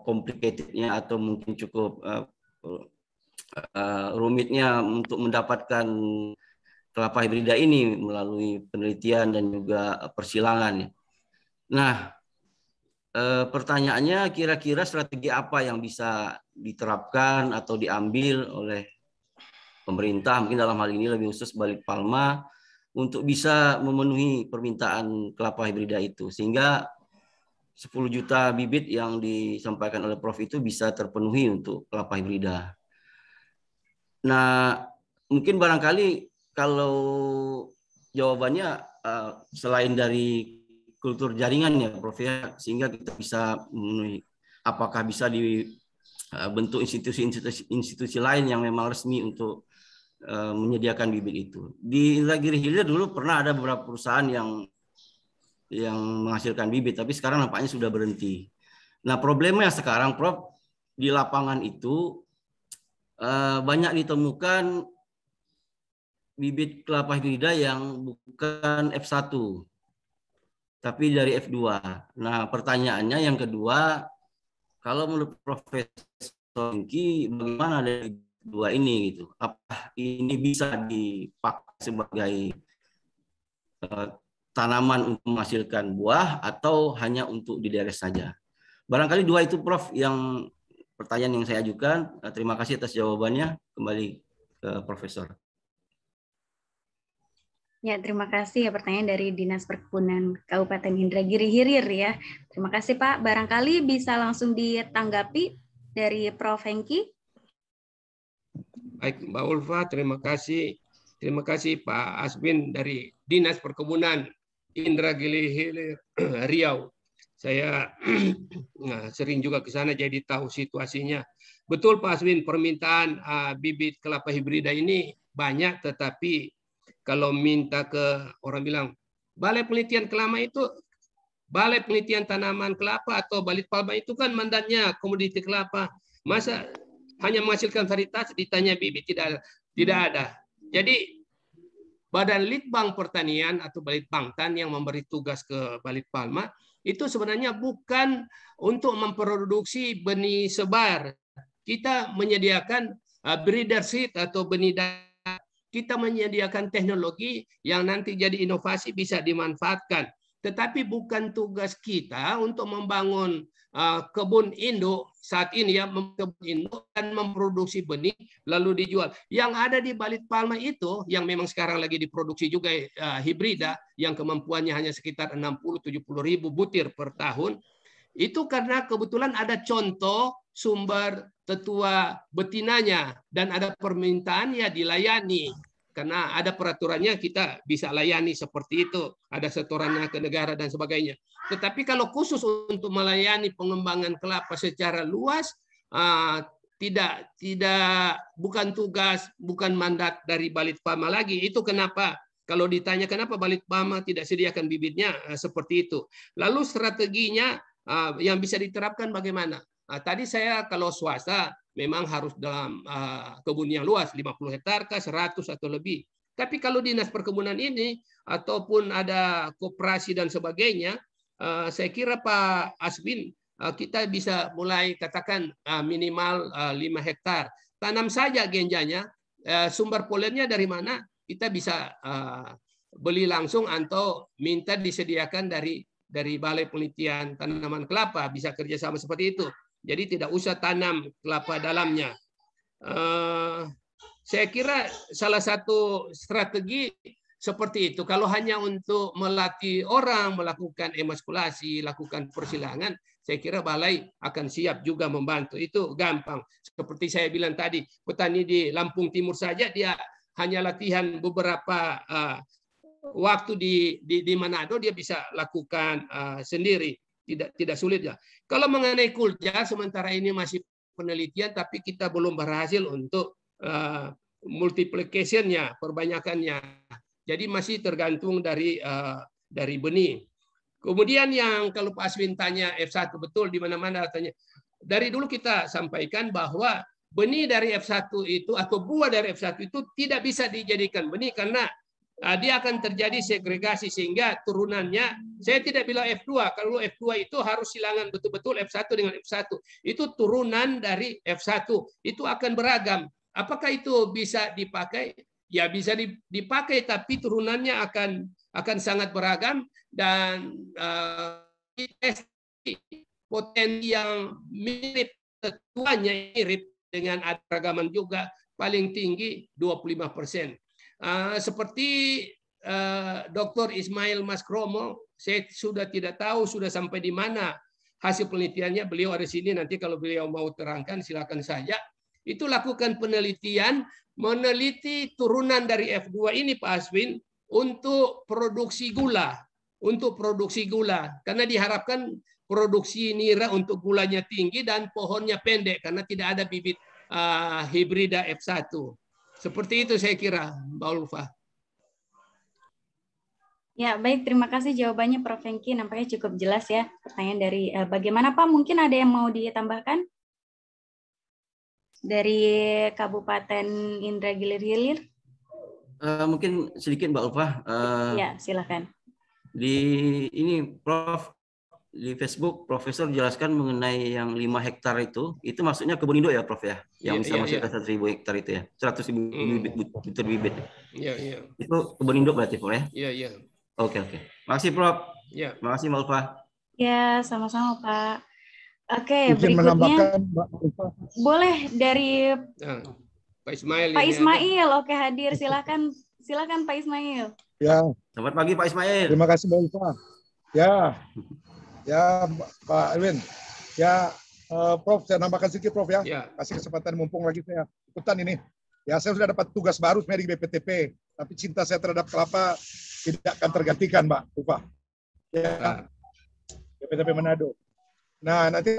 complicatednya atau mungkin cukup rumitnya untuk mendapatkan kelapa hibrida ini melalui penelitian dan juga persilangan. Nah, pertanyaannya kira-kira strategi apa yang bisa diterapkan atau diambil oleh pemerintah, mungkin dalam hal ini lebih khusus Balikpalma, untuk bisa memenuhi permintaan kelapa hibrida itu, sehingga 10 juta bibit yang disampaikan oleh Prof itu bisa terpenuhi untuk kelapa hibrida. Nah, mungkin barangkali kalau jawabannya selain dari kultur jaringan ya Prof ya, sehingga kita bisa memenuhi, apakah bisa dibentuk institusi lain yang memang resmi untuk menyediakan bibit itu. Di Indragiri Hilir dulu pernah ada beberapa perusahaan yang menghasilkan bibit, tapi sekarang nampaknya sudah berhenti. Nah, problemnya sekarang Prof, di lapangan itu banyak ditemukan bibit kelapa hibrida yang bukan F1, tapi dari F2. Nah, pertanyaannya yang kedua, kalau menurut Profesor Hengki, bagaimana dari dua ini gitu? Apa ini bisa dipakai sebagai tanaman untuk menghasilkan buah atau hanya untuk dideres saja? Barangkali dua itu Prof yang pertanyaan yang saya ajukan. Terima kasih atas jawabannya. Kembali ke Profesor. Ya, terima kasih ya pertanyaan dari Dinas Perkebunan Kabupaten Indragiri Hilir ya. Terima kasih Pak. Barangkali bisa langsung ditanggapi dari Prof Hengki. Baik, Mbak Ulfa, terima kasih. Terima kasih Pak Asbin dari Dinas Perkebunan Indragiri Hilir Riau. Saya sering juga ke sana jadi tahu situasinya. Betul Pak Asbin, permintaan bibit kelapa hibrida ini banyak, tetapi kalau minta ke orang bilang Balai Penelitian Kelapa itu, Balai Penelitian Tanaman Kelapa atau Balikpalma itu kan mandatnya komoditi kelapa. Masa hanya menghasilkan varietas ditanya bibit, tidak ada. Jadi Badan Litbang Pertanian atau Balitbangtan yang memberi tugas ke Balikpalma itu sebenarnya bukan untuk memproduksi benih sebar. Kita menyediakan breeder seed atau benih dasar. Kita menyediakan teknologi yang nanti jadi inovasi bisa dimanfaatkan. Tetapi bukan tugas kita untuk membangun kebun induk saat ini ya, kebun induk dan memproduksi benih lalu dijual. Yang ada di Balikpalma itu yang memang sekarang lagi diproduksi juga hibrida yang kemampuannya hanya sekitar 60-70 ribu butir per tahun. Itu karena kebetulan ada contoh sumber tetua betinanya dan ada permintaan ya dilayani. karena ada peraturannya kita bisa layani seperti itu, ada setorannya ke negara dan sebagainya. Tetapi kalau khusus untuk melayani pengembangan kelapa secara luas, bukan tugas, bukan mandat dari Balitbama lagi. Itu kenapa kalau ditanya kenapa Balitbama tidak sediakan bibitnya, seperti itu. Lalu strateginya yang bisa diterapkan bagaimana? Tadi saya kalau swasta memang harus dalam kebun yang luas, 50 hektar, 100 atau lebih. Tapi kalau dinas perkebunan ini ataupun ada koperasi dan sebagainya, saya kira Pak Aswin, kita bisa mulai katakan minimal 5 hektar. Tanam saja genjanya, sumber polennya dari mana? Kita bisa beli langsung atau minta disediakan dari Balai Penelitian Tanaman Kelapa, bisa kerjasama seperti itu. Jadi tidak usah tanam kelapa dalamnya. Saya kira salah satu strategi seperti itu. Kalau hanya untuk melatih orang melakukan emaskulasi, lakukan persilangan, saya kira balai akan siap juga membantu. Itu gampang. Seperti saya bilang tadi, petani di Lampung Timur saja dia hanya latihan beberapa waktu di Manado, dia bisa lakukan sendiri. Tidak sulit ya. Kalau mengenai kulja, sementara ini masih penelitian, tapi kita belum berhasil untuk multiplication-nya, perbanyakannya. Jadi masih tergantung dari benih. Kemudian yang kalau Pak Aswin tanya F1, betul di mana-mana tanya. Dari dulu kita sampaikan bahwa benih dari F1 itu atau buah dari F1 itu tidak bisa dijadikan benih karena dia akan terjadi segregasi sehingga turunannya, saya tidak bilang F2, kalau F2 itu harus silangan betul-betul F1 dengan F1. Itu turunan dari F1, itu akan beragam. Apakah itu bisa dipakai? Ya bisa dipakai, tapi turunannya akan sangat beragam dan potensi yang mirip, ketuanya mirip dengan ada ragaman juga, paling tinggi 25%. Seperti Dr. Ismail Maskromo, saya sudah tidak tahu sudah sampai di mana hasil penelitiannya. Beliau ada di sini, nanti kalau beliau mau terangkan silakan saja. Itu lakukan penelitian, meneliti turunan dari F2 ini Pak Aswin untuk produksi gula. Untuk produksi gula, karena diharapkan produksi nira untuk gulanya tinggi dan pohonnya pendek karena tidak ada bibit hibrida F1. Seperti itu saya kira, Mbak Ulfa. Ya, baik. Terima kasih jawabannya Prof. Hengki. Nampaknya cukup jelas ya. Pertanyaan dari bagaimana Pak? Mungkin ada yang mau ditambahkan? Dari Kabupaten Indragiri Hilir? Mungkin sedikit Mbak Ulfa. Ya, silakan. Di ini Prof, di Facebook Profesor jelaskan mengenai yang 5 hektar itu maksudnya kebun induk ya Prof ya, yang bisa masuk ke 100.000 hektar itu ya, 100.000 bibit. Iya. Itu kebun induk berarti Prof ya? Iya. Oke. Makasih Prof. Ya. Makasih Mbak Ulfa. Ya, sama-sama Pak. Oke, mungkin berikutnya Mbak Ulfa. Boleh dari Pak Ismail. Pak Ismail, oke hadir. Silakan Pak Ismail. Ya. Selamat pagi Pak Ismail. Terima kasih Mbak Ulfa. Ya Pak Erwin. Ya Prof, saya nambahkan sedikit Prof ya. Kasih kesempatan mumpung lagi saya ikutan ini. Ya saya sudah dapat tugas baru sebenarnya di BPTP, tapi cinta saya terhadap kelapa tidak akan tergantikan Mbak Ulfa. Ya. BPTP Manado. Nah nanti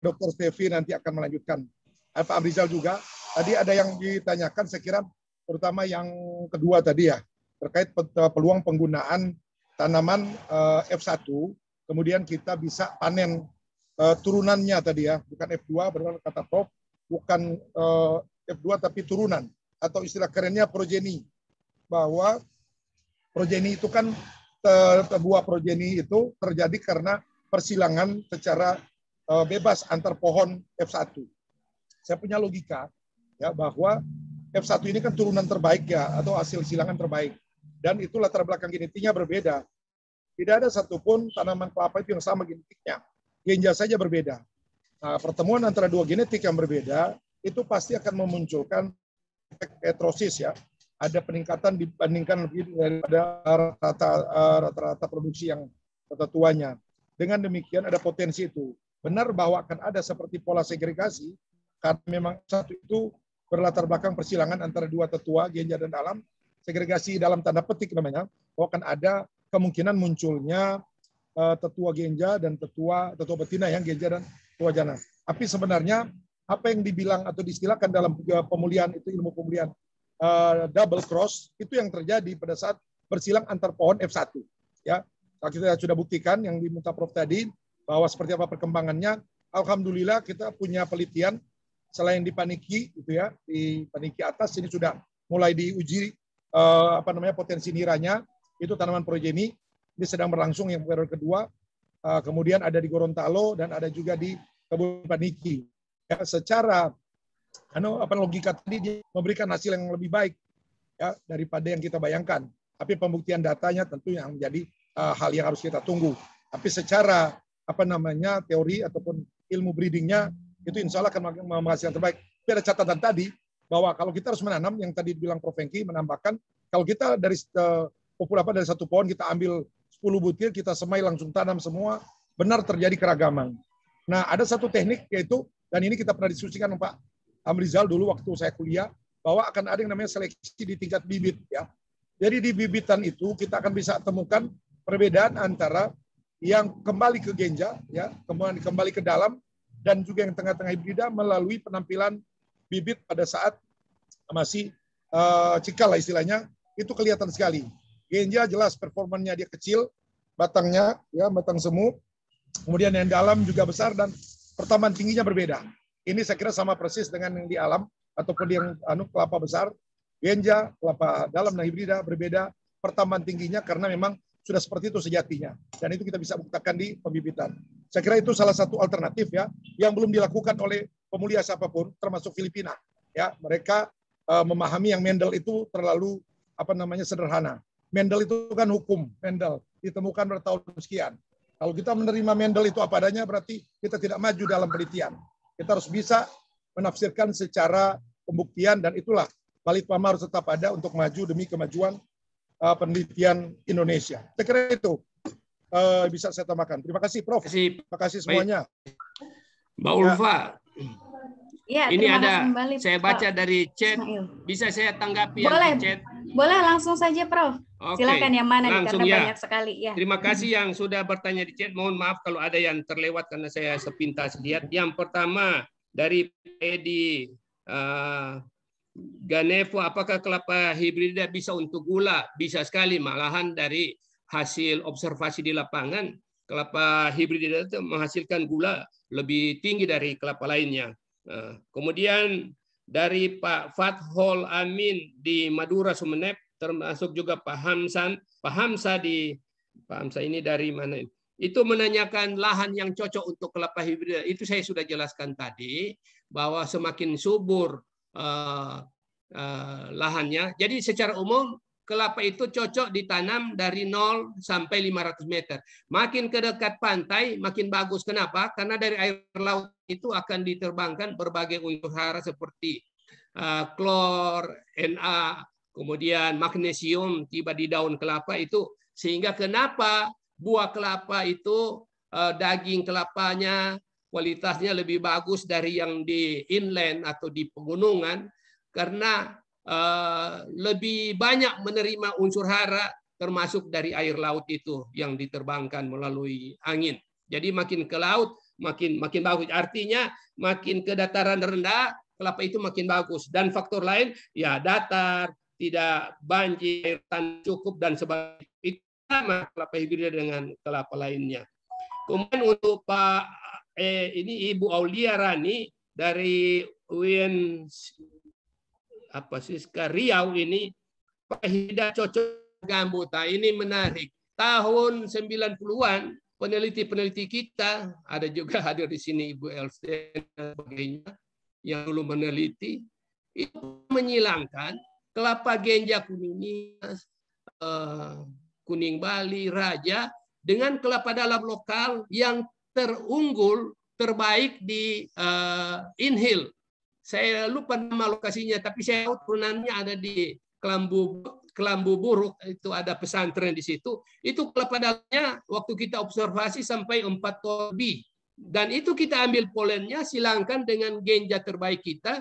Dr. Stevi nanti akan melanjutkan. Pak Amrizal juga. Tadi ada yang ditanyakan, saya kira terutama yang kedua tadi ya, terkait peluang penggunaan tanaman F1, kemudian kita bisa panen turunannya tadi ya, bukan F2, benar kata Prof, bukan F2 tapi turunan, atau istilah kerennya progeny, bahwa progeny itu kan buah progeny itu terjadi karena persilangan secara bebas antar pohon F1. Saya punya logika ya bahwa F1 ini kan turunan terbaik ya, atau hasil silangan terbaik. Dan itu latar belakang genetiknya berbeda. Tidak ada satupun tanaman kelapa itu yang sama genetiknya. Genja saja berbeda. Nah, pertemuan antara dua genetik yang berbeda, itu pasti akan memunculkan efek heterosis ya. Ada peningkatan dibandingkan lebih daripada rata-rata produksi yang ketentuannya. Dengan demikian ada potensi itu. Benar bahwa akan ada seperti pola segregasi, karena memang satu itu berlatar belakang persilangan antara dua tetua genja dan dalam, segregasi dalam tanda petik namanya, bahwa akan ada kemungkinan munculnya tetua genja dan tetua betina yang genja dan tetua jantan. Tapi sebenarnya apa yang dibilang atau diistilahkan dalam pemulihan itu, ilmu pemulihan double cross, itu yang terjadi pada saat bersilang antar pohon F1. Ya, kita sudah buktikan yang diminta Prof tadi bahwa seperti apa perkembangannya. Alhamdulillah kita punya penelitian selain di Paniki, gitu ya, di Paniki atas ini sudah mulai diuji potensi niranya, itu tanaman progeny. Ini sedang berlangsung yang periode kedua. Kemudian ada di Gorontalo dan ada juga di Kebun Paniki. Ya, secara logika tadi dia memberikan hasil yang lebih baik ya daripada yang kita bayangkan. Tapi pembuktian datanya tentu yang menjadi hal yang harus kita tunggu. Tapi secara teori ataupun ilmu breedingnya itu insya Allah akan menghasilkan terbaik. Tapi ada catatan tadi bahwa kalau kita harus menanam, yang tadi bilang Prof Hengki menambahkan, kalau kita dari dari satu pohon kita ambil 10 butir, kita semai langsung tanam semua, benar terjadi keragaman. Nah, ada satu teknik yaitu, dan ini kita pernah diskusikan Pak Amrizal dulu waktu saya kuliah, bahwa akan ada yang namanya seleksi di tingkat bibit ya. Jadi di bibitan itu kita akan bisa temukan perbedaan antara yang kembali ke genja ya, kemudian kembali ke dalam, dan juga yang tengah-tengah hibrida melalui penampilan bibit pada saat masih cikal lah istilahnya, itu kelihatan sekali. Genja jelas performanya dia kecil, batangnya ya batang semu, kemudian yang dalam juga besar dan pertambahan tingginya berbeda. Ini saya kira sama persis dengan yang di alam ataupun yang kelapa besar, genja, kelapa dalam dan hibrida berbeda pertambahan tingginya karena memang sudah seperti itu sejatinya. Dan itu kita bisa buktikan di pembibitan. Saya kira itu salah satu alternatif ya yang belum dilakukan oleh pemulia siapapun, termasuk Filipina. Ya, mereka memahami yang Mendel itu terlalu sederhana. Mendel itu kan hukum, Mendel ditemukan pada tahun sekian. Kalau kita menerima Mendel itu apa adanya, berarti kita tidak maju dalam penelitian. Kita harus bisa menafsirkan secara pembuktian, dan itulah Balitbang harus tetap ada untuk maju demi kemajuan penelitian Indonesia. Saya kira itu bisa saya tambahkan. Terima kasih Prof. Terima kasih semuanya. Mbak Ulfa. Ya, ini ada kembali, saya baca dari chat. Bisa saya tanggapi yang di chat? Boleh langsung saja Prof. Oke. Silakan yang mana langsung, karena ya. banyak sekali ya. Terima kasih yang sudah bertanya di chat. Mohon maaf kalau ada yang terlewat karena saya sepintas lihat. Yang pertama dari Edi Ganevo, apakah kelapa hibrida bisa untuk gula? Bisa sekali, malahan dari hasil observasi di lapangan, kelapa hibrida itu menghasilkan gula lebih tinggi dari kelapa lainnya. Kemudian dari Pak Fathol Amin di Madura Sumeneb, termasuk juga Pak Hamsa ini dari mana? Itu menanyakan lahan yang cocok untuk kelapa hibrida. Itu saya sudah jelaskan tadi bahwa semakin subur lahannya. Jadi secara umum kelapa itu cocok ditanam dari 0 sampai 500 meter. Makin ke dekat pantai makin bagus. Kenapa? Karena dari air laut itu akan diterbangkan berbagai unsur hara seperti klor, Na, kemudian magnesium tiba di daun kelapa itu, sehingga kenapa buah kelapa itu daging kelapanya kualitasnya lebih bagus dari yang di inland atau di pegunungan, karena lebih banyak menerima unsur hara termasuk dari air laut itu yang diterbangkan melalui angin. Jadi makin ke laut makin bagus. Artinya makin ke dataran rendah kelapa itu makin bagus. Dan faktor lain ya datar, tidak banjir, tanah cukup dan sebagainya. Itu sama kelapa hibrida dengan kelapa lainnya. Kemudian untuk Pak ini Ibu Aulia Rani dari UIN Riau ini, Pak Hida cocok gambut. Ini menarik. Tahun 90-an peneliti-peneliti kita, ada juga hadir di sini Ibu Elsten dan sebagainya yang dulu meneliti, itu menyilangkan kelapa genja kuning Bali, Raja dengan kelapa dalam lokal yang terunggul terbaik di Inhil. Saya lupa nama lokasinya, tapi saya tahu turunannya ada di Kelambu Buruk, itu ada pesantren di situ. Itu kelapa dalamnya waktu kita observasi sampai 4 ton lebih. Dan itu kita ambil polennya, silangkan dengan genja terbaik kita.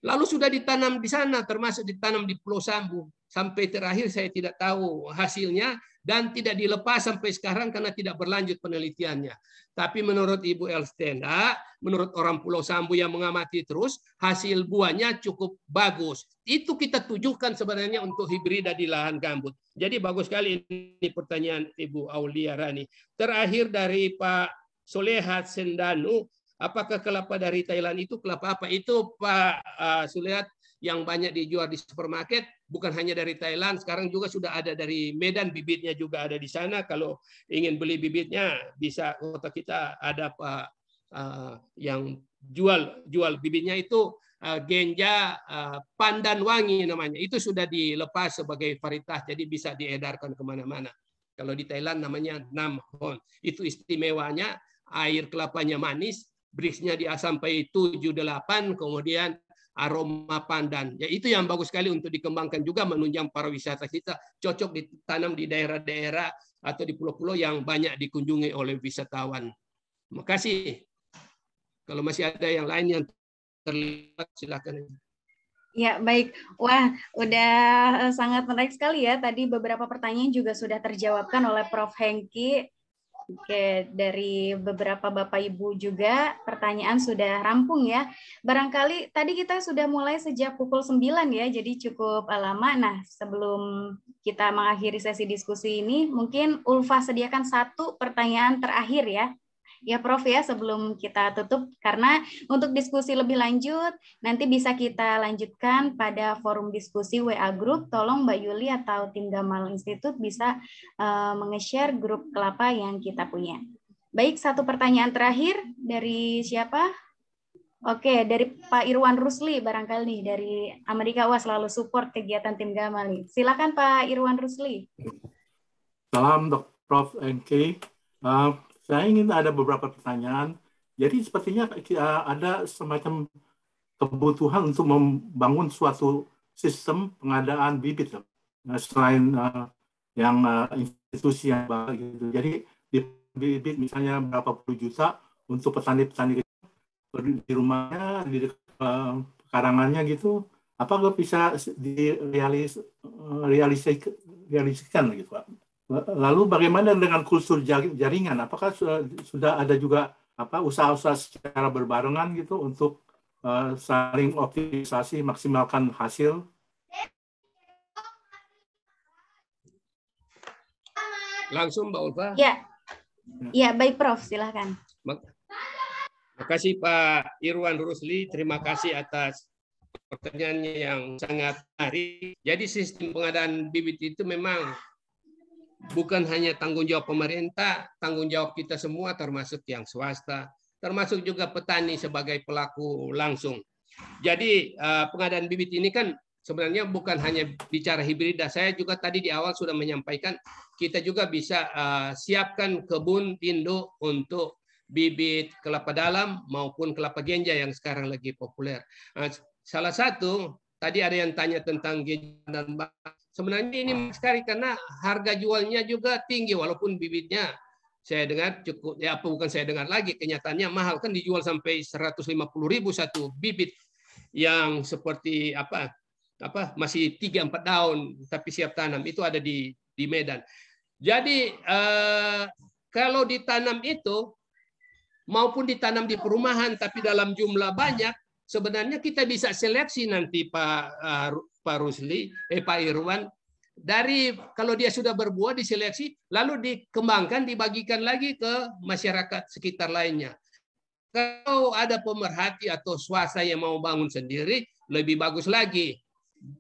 Lalu sudah ditanam di sana, termasuk ditanam di Pulau Sambu. Sampai terakhir saya tidak tahu hasilnya dan tidak dilepas sampai sekarang karena tidak berlanjut penelitiannya. Tapi menurut Ibu Elstenda, menurut orang Pulau Sambu yang mengamati terus, hasil buahnya cukup bagus. Itu kita tujukan sebenarnya untuk hibrida di lahan gambut. Jadi bagus sekali ini pertanyaan Ibu Aulia Rani. Terakhir dari Pak Solehat Sendanu, apakah kelapa dari Thailand itu kelapa apa? Itu Pak Solehat yang banyak dijual di supermarket, bukan hanya dari Thailand, sekarang juga sudah ada dari Medan, bibitnya juga ada di sana. Kalau ingin beli bibitnya, bisa kota kita ada Pak yang jual bibitnya itu Genja Pandan Wangi namanya. Itu sudah dilepas sebagai varietas, jadi bisa diedarkan kemana-mana. Kalau di Thailand namanya Nam Hon. Itu istimewanya, air kelapanya manis, BRICS-nya dia sampai 7-8, kemudian aroma pandan. Ya, itu yang bagus sekali untuk dikembangkan juga menunjang pariwisata kita. Cocok ditanam di daerah-daerah atau di pulau-pulau yang banyak dikunjungi oleh wisatawan. Terima kasih. Kalau masih ada yang lain yang terlibat, silakan. Ya, baik. Wah, udah sangat menarik sekali ya. Tadi beberapa pertanyaan juga sudah terjawabkan oleh Prof. Hengki. Oke, dari beberapa Bapak Ibu juga pertanyaan sudah rampung ya. Barangkali tadi kita sudah mulai sejak pukul 9 ya, jadi cukup lama. Nah, sebelum kita mengakhiri sesi diskusi ini, mungkin Ulfa sediakan satu pertanyaan terakhir ya. Ya Prof ya, sebelum kita tutup, karena untuk diskusi lebih lanjut nanti bisa kita lanjutkan pada forum diskusi WA Group. Tolong Mbak Yuli atau tim Gamal Institute bisa menge-share grup kelapa yang kita punya. Baik, satu pertanyaan terakhir dari siapa? Oke, dari Pak Irwan Rusli barangkali nih dari Amerika. Wah, selalu support kegiatan tim Gamal nih. Silakan Pak Irwan Rusli. Salam Prof. Hengki. Saya ingin ada beberapa pertanyaan. Jadi sepertinya ada semacam kebutuhan untuk membangun suatu sistem pengadaan bibit, selain yang institusi yang baik gitu. Jadi di bibit misalnya berapa puluh juta untuk petani-petani di rumahnya, di pekarangannya gitu. Apakah bisa direalisasikan gitu, Pak? Lalu bagaimana dengan kultur jaringan? Apakah sudah ada juga usaha-usaha secara berbarengan gitu untuk saling optimisasi, maksimalkan hasil? Langsung Mbak Ulfa. Ya, baik Prof, silakan. Terima kasih Pak Irwan Rusli, terima kasih atas pertanyaannya yang sangat menarik. Jadi sistem pengadaan bibit itu memang bukan hanya tanggung jawab pemerintah, tanggung jawab kita semua termasuk yang swasta, termasuk juga petani sebagai pelaku langsung. Jadi pengadaan bibit ini kan sebenarnya bukan hanya bicara hibrida. Saya juga tadi di awal sudah menyampaikan kita juga bisa siapkan kebun induk untuk bibit kelapa dalam maupun kelapa genja yang sekarang lagi populer. Salah satu tadi ada yang tanya tentang genja dan sebenarnya ini sekali karena harga jualnya juga tinggi walaupun bibitnya saya dengar cukup ya bukan saya dengar lagi kenyataannya mahal kan dijual sampai 150.000 satu bibit yang seperti masih 3-4 tahun tapi siap tanam itu ada di Medan. Jadi kalau ditanam itu maupun ditanam di perumahan tapi dalam jumlah banyak sebenarnya kita bisa seleksi nanti Pak Rusli, Pak Irwan, dari kalau dia sudah berbuah diseleksi, lalu dikembangkan, dibagikan lagi ke masyarakat sekitar lainnya. Kalau ada pemerhati atau swasta yang mau bangun sendiri, lebih bagus lagi.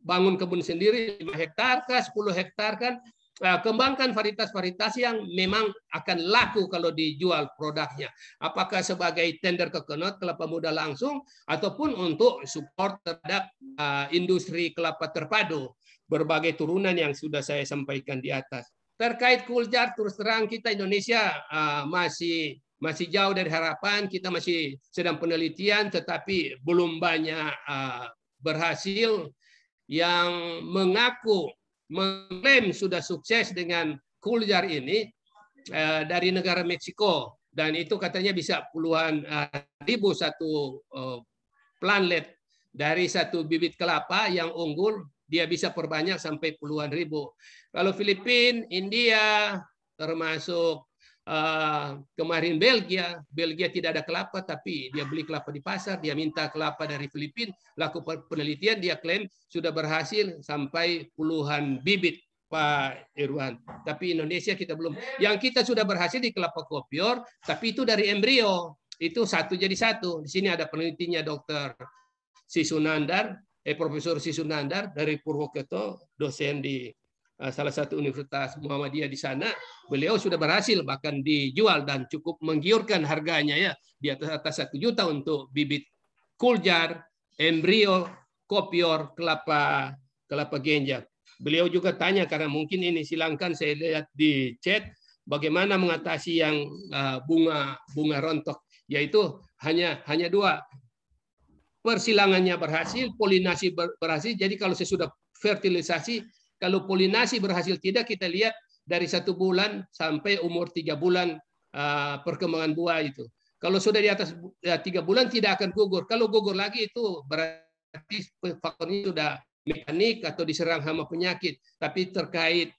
Bangun kebun sendiri 5 hektar kah, 10 hektar kan, kembangkan varietas-varietas yang memang akan laku kalau dijual produknya. Apakah sebagai tender coconut kelapa muda langsung ataupun untuk support terhadap industri kelapa terpadu berbagai turunan yang sudah saya sampaikan di atas. Terkait kuljar terus terang kita Indonesia masih jauh dari harapan, kita masih sedang penelitian tetapi belum banyak berhasil yang mengaku mengklaim sudah sukses dengan kuljar ini dari negara Meksiko dan itu katanya bisa puluhan ribu satu plantlet Dari satu bibit kelapa yang unggul, dia bisa perbanyak sampai puluhan ribu. Kalau Filipina, India, termasuk kemarin Belgia tidak ada kelapa, tapi dia beli kelapa di pasar, dia minta kelapa dari Filipina, lakukan penelitian, dia klaim sudah berhasil sampai puluhan bibit, Pak Irwan. Tapi Indonesia kita belum. Yang kita sudah berhasil di kelapa kopior, tapi itu dari embrio. Itu satu jadi satu. Di sini ada penelitinya Dr. Sisunandar, Profesor Sisunandar dari Purwokerto, dosen di salah satu universitas Muhammadiyah di sana. Beliau sudah berhasil bahkan dijual dan cukup menggiurkan harganya ya, di atas 1 juta untuk bibit kuljar, embrio, kopior, kelapa genja. Beliau juga tanya, karena mungkin ini silangkan saya lihat di chat, bagaimana mengatasi yang bunga rontok, yaitu hanya 2. Persilangannya berhasil, polinasi berhasil. Jadi kalau sesudah fertilisasi, kalau polinasi berhasil tidak, kita lihat dari 1 bulan sampai umur 3 bulan perkembangan buah itu. Kalau sudah di atas 3 bulan tidak akan gugur. Kalau gugur lagi itu berarti faktornya sudah mekanik atau diserang hama penyakit. Tapi terkait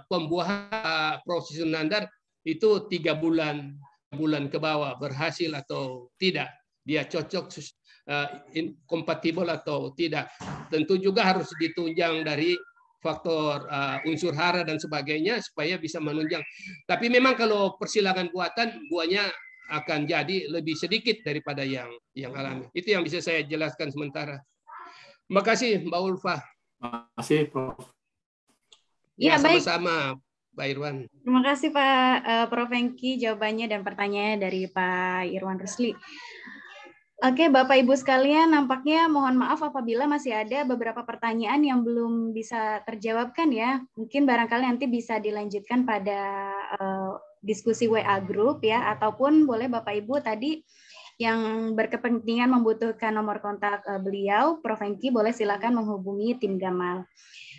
pembuahan proses Sunandar itu 3 bulan ke bawah berhasil atau tidak, dia cocok kompatibel atau tidak. Tentu juga harus ditunjang dari faktor unsur hara dan sebagainya supaya bisa menunjang. Tapi memang kalau persilangan buatan, buahnya akan jadi lebih sedikit daripada yang alami. Itu yang bisa saya jelaskan sementara. Terima kasih Mbak Ulfa. Terima kasih Prof. Ya, baik. sama-sama Pak Irwan. Terima kasih Pak Prof. Hengki jawabannya dan pertanyaannya dari Pak Irwan Rusli. Oke, Bapak Ibu sekalian, nampaknya mohon maaf apabila masih ada beberapa pertanyaan yang belum bisa terjawabkan ya. Mungkin barangkali nanti bisa dilanjutkan pada diskusi WA group ya, ataupun boleh Bapak Ibu tadi yang berkepentingan membutuhkan nomor kontak beliau, Prof. Hengki, boleh silakan menghubungi tim Gamal.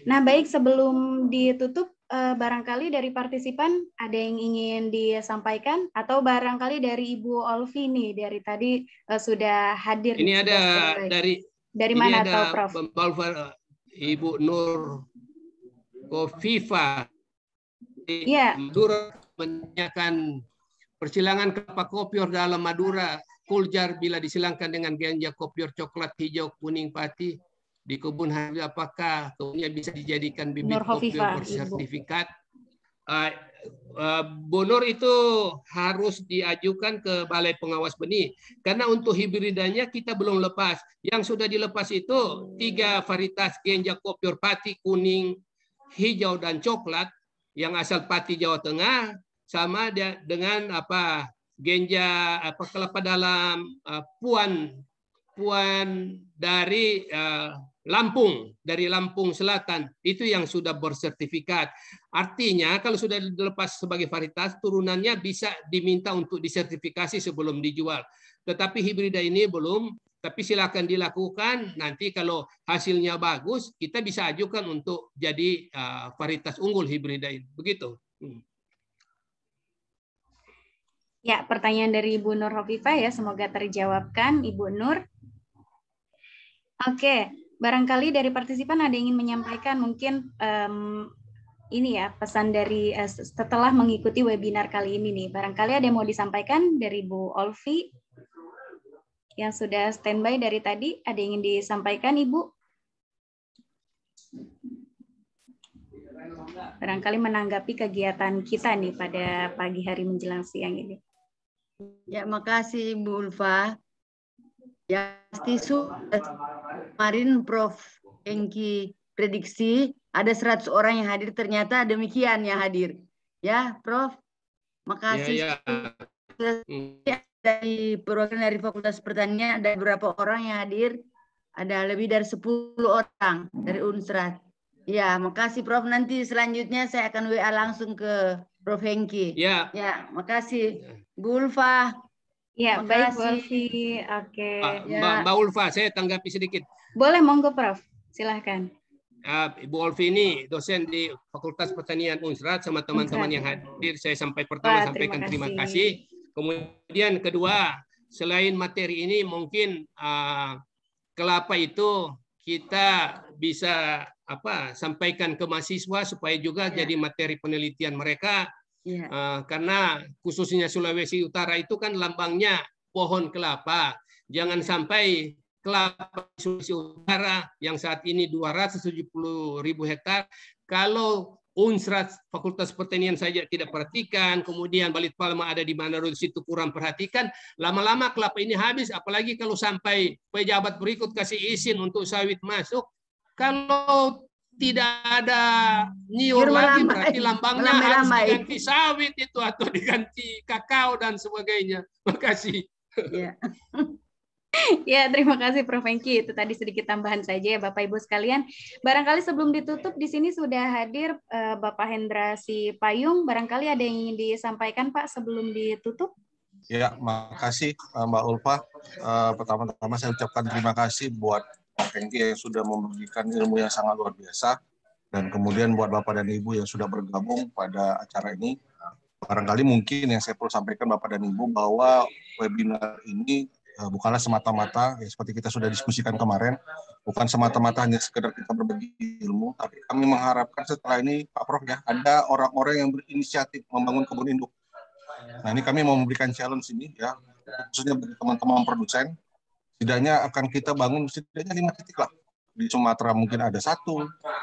Nah, baik, sebelum ditutup, barangkali dari partisipan ada yang ingin disampaikan, atau barangkali dari Ibu Olvi nih, dari tadi sudah hadir. Ini ada dari mana atau Prof? Ibu Nur Kofifa. Iya. Madura menanyakan persilangan kelapa kopior dalam Madura kuljar bila disilangkan dengan ganja kopior coklat hijau kuning pati di kebun hasil, apakah kebunnya bisa dijadikan bibit kopior bersertifikat? Bonor itu harus diajukan ke Balai Pengawas Benih karena untuk hibridanya kita belum lepas. Yang sudah dilepas itu 3 varietas ganja kopior pati kuning, hijau dan coklat yang asal Pati Jawa Tengah, sama dengan ganja kelapa dalam puan dari Lampung Selatan, itu yang sudah bersertifikat. Artinya kalau sudah dilepas sebagai varietas, turunannya bisa diminta untuk disertifikasi sebelum dijual. Tetapi hibrida ini belum, tapi silakan dilakukan. Nanti kalau hasilnya bagus, kita bisa ajukan untuk jadi varietas unggul hibrida ini. Begitu. Ya, pertanyaan dari Ibu Nur Hovifah ya, semoga terjawabkan Ibu Nur. Oke, barangkali dari partisipan ada yang ingin menyampaikan mungkin ini ya pesan dari setelah mengikuti webinar kali ini nih. Barangkali ada yang mau disampaikan dari Bu Olvi yang sudah standby dari tadi. Ada yang ingin disampaikan Ibu? Barangkali menanggapi kegiatan kita nih pada pagi hari menjelang siang ini. Ya, makasih Bu Ulfa. Ya, pasti kemarin Prof. Hengki prediksi ada 100 orang yang hadir, ternyata demikian yang hadir. Ya, Prof. Makasih. Ya. Dari perwakilan dari Fakultas Pertanian ada beberapa orang yang hadir. Ada lebih dari 10 orang dari Unsrat. Ya, makasih Prof. Nanti selanjutnya saya akan WA langsung ke Prof. Hengki. Ya. Ya, makasih. Bu Ulfa. Ya, baik Bu Olvi. Oke. Mbak Ulfa, saya tanggapi sedikit. Boleh, monggo Prof. Silahkan. Ibu Olvi ini dosen di Fakultas Pertanian Unsrat, sama teman-teman yang hadir. Saya sampaikan terima kasih. Kemudian kedua, selain materi ini mungkin kelapa itu kita bisa sampaikan ke mahasiswa supaya juga jadi materi penelitian mereka. Karena khususnya Sulawesi Utara itu kan lambangnya pohon kelapa. Jangan sampai kelapa Sulawesi Utara yang saat ini 270.000 hektar, kalau Unsrat Fakultas Pertanian saja tidak perhatikan, kemudian Balit Palma ada di mana di situ kurang perhatikan, lama-lama kelapa ini habis, apalagi kalau sampai pejabat berikut kasih izin untuk sawit masuk, kalau tidak ada nyiur lagi, berarti lambangnya harus diganti sawit itu atau diganti kakao dan sebagainya. Makasih. Ya, terima kasih Prof. Hengki. Itu tadi sedikit tambahan saja ya Bapak Ibu sekalian. Barangkali sebelum ditutup di sini sudah hadir Bapak Hendra Sipayung. Barangkali ada yang ingin disampaikan Pak sebelum ditutup? Ya, makasih Mbak Ulfa. Pertama-tama saya ucapkan terima kasih buat Prof. Hengki yang sudah memberikan ilmu yang sangat luar biasa, dan kemudian buat Bapak dan Ibu yang sudah bergabung pada acara ini. Barangkali mungkin yang saya perlu sampaikan Bapak dan Ibu bahwa webinar ini bukanlah semata-mata, ya, seperti kita sudah diskusikan kemarin, bukan semata-mata hanya sekedar kita berbagi ilmu, tapi kami mengharapkan setelah ini Pak Prof ya, ada orang-orang yang berinisiatif membangun kebun induk. Nah, ini kami mau memberikan challenge ini ya, khususnya bagi teman-teman produsen. Setidaknya akan kita bangun setidaknya 5 titik lah. Di Sumatera mungkin ada 1,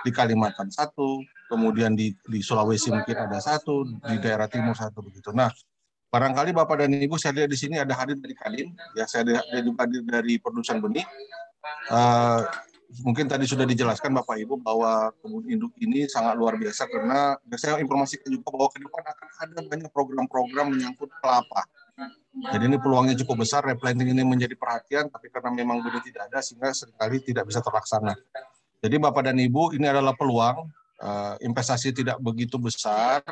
di Kalimantan 1, kemudian di Sulawesi mungkin ada 1, di daerah timur 1 begitu. Nah, barangkali Bapak dan Ibu saya lihat di sini ada hadir dari Kadin, ya saya ada juga hadir dari produsen benih. Mungkin tadi sudah dijelaskan Bapak Ibu bahwa kebun induk ini sangat luar biasa karena saya informasikan juga bahwa ke depan akan ada banyak program-program menyangkut kelapa. Jadi ini peluangnya cukup besar, replanting ini menjadi perhatian, tapi karena memang benih tidak ada sehingga seringkali tidak bisa terlaksana. Jadi Bapak dan Ibu ini adalah peluang, investasi tidak begitu besar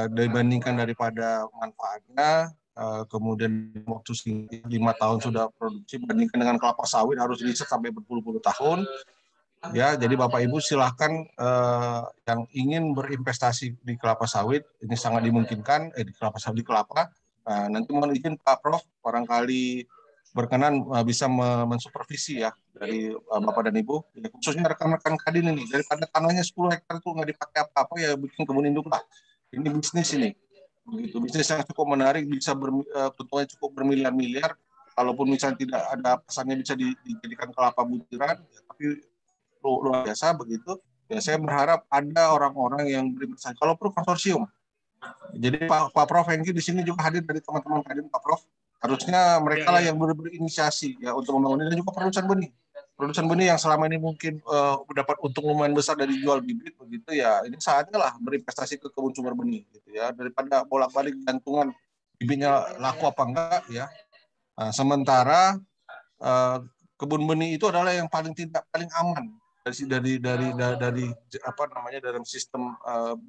dibandingkan daripada manfaatnya, kemudian waktu 5 tahun sudah produksi, bandingkan dengan kelapa sawit harus riset sampai berpuluh-puluh tahun. Ya, jadi Bapak Ibu silahkan yang ingin berinvestasi di kelapa sawit, ini sangat dimungkinkan, di kelapa sawit, di kelapa. Nanti mohon izin Pak Prof, barangkali berkenan bisa mensupervisi ya dari Bapak dan Ibu, ya, khususnya rekan-rekan Kadin ini, daripada tanahnya 10 hektar itu nggak dipakai apa-apa, ya bikin kebun induk lah. Ini bisnis ini, begitu, bisnis yang cukup menarik, bisa keuntungannya cukup bermiliar-miliar, kalaupun misalnya tidak ada pesannya bisa dijadikan kelapa butiran, ya, tapi luar biasa begitu. Ya, saya berharap ada orang-orang yang berinvestasi, kalau perlu konsorsium. Jadi Pak Prof Hengki di sini juga hadir dari teman-teman Kadin, Pak Prof. Harusnya mereka lah yang berinisiasi ya untuk membangun ini, dan juga produsen benih yang selama ini mungkin mendapat untung lumayan besar dari jual bibit begitu ya. Ini saatnya lah berinvestasi ke kebun sumber benih gitu ya, daripada bolak-balik gantungan bibitnya laku apa enggak ya. Sementara kebun benih itu adalah yang paling aman dari apa namanya dalam sistem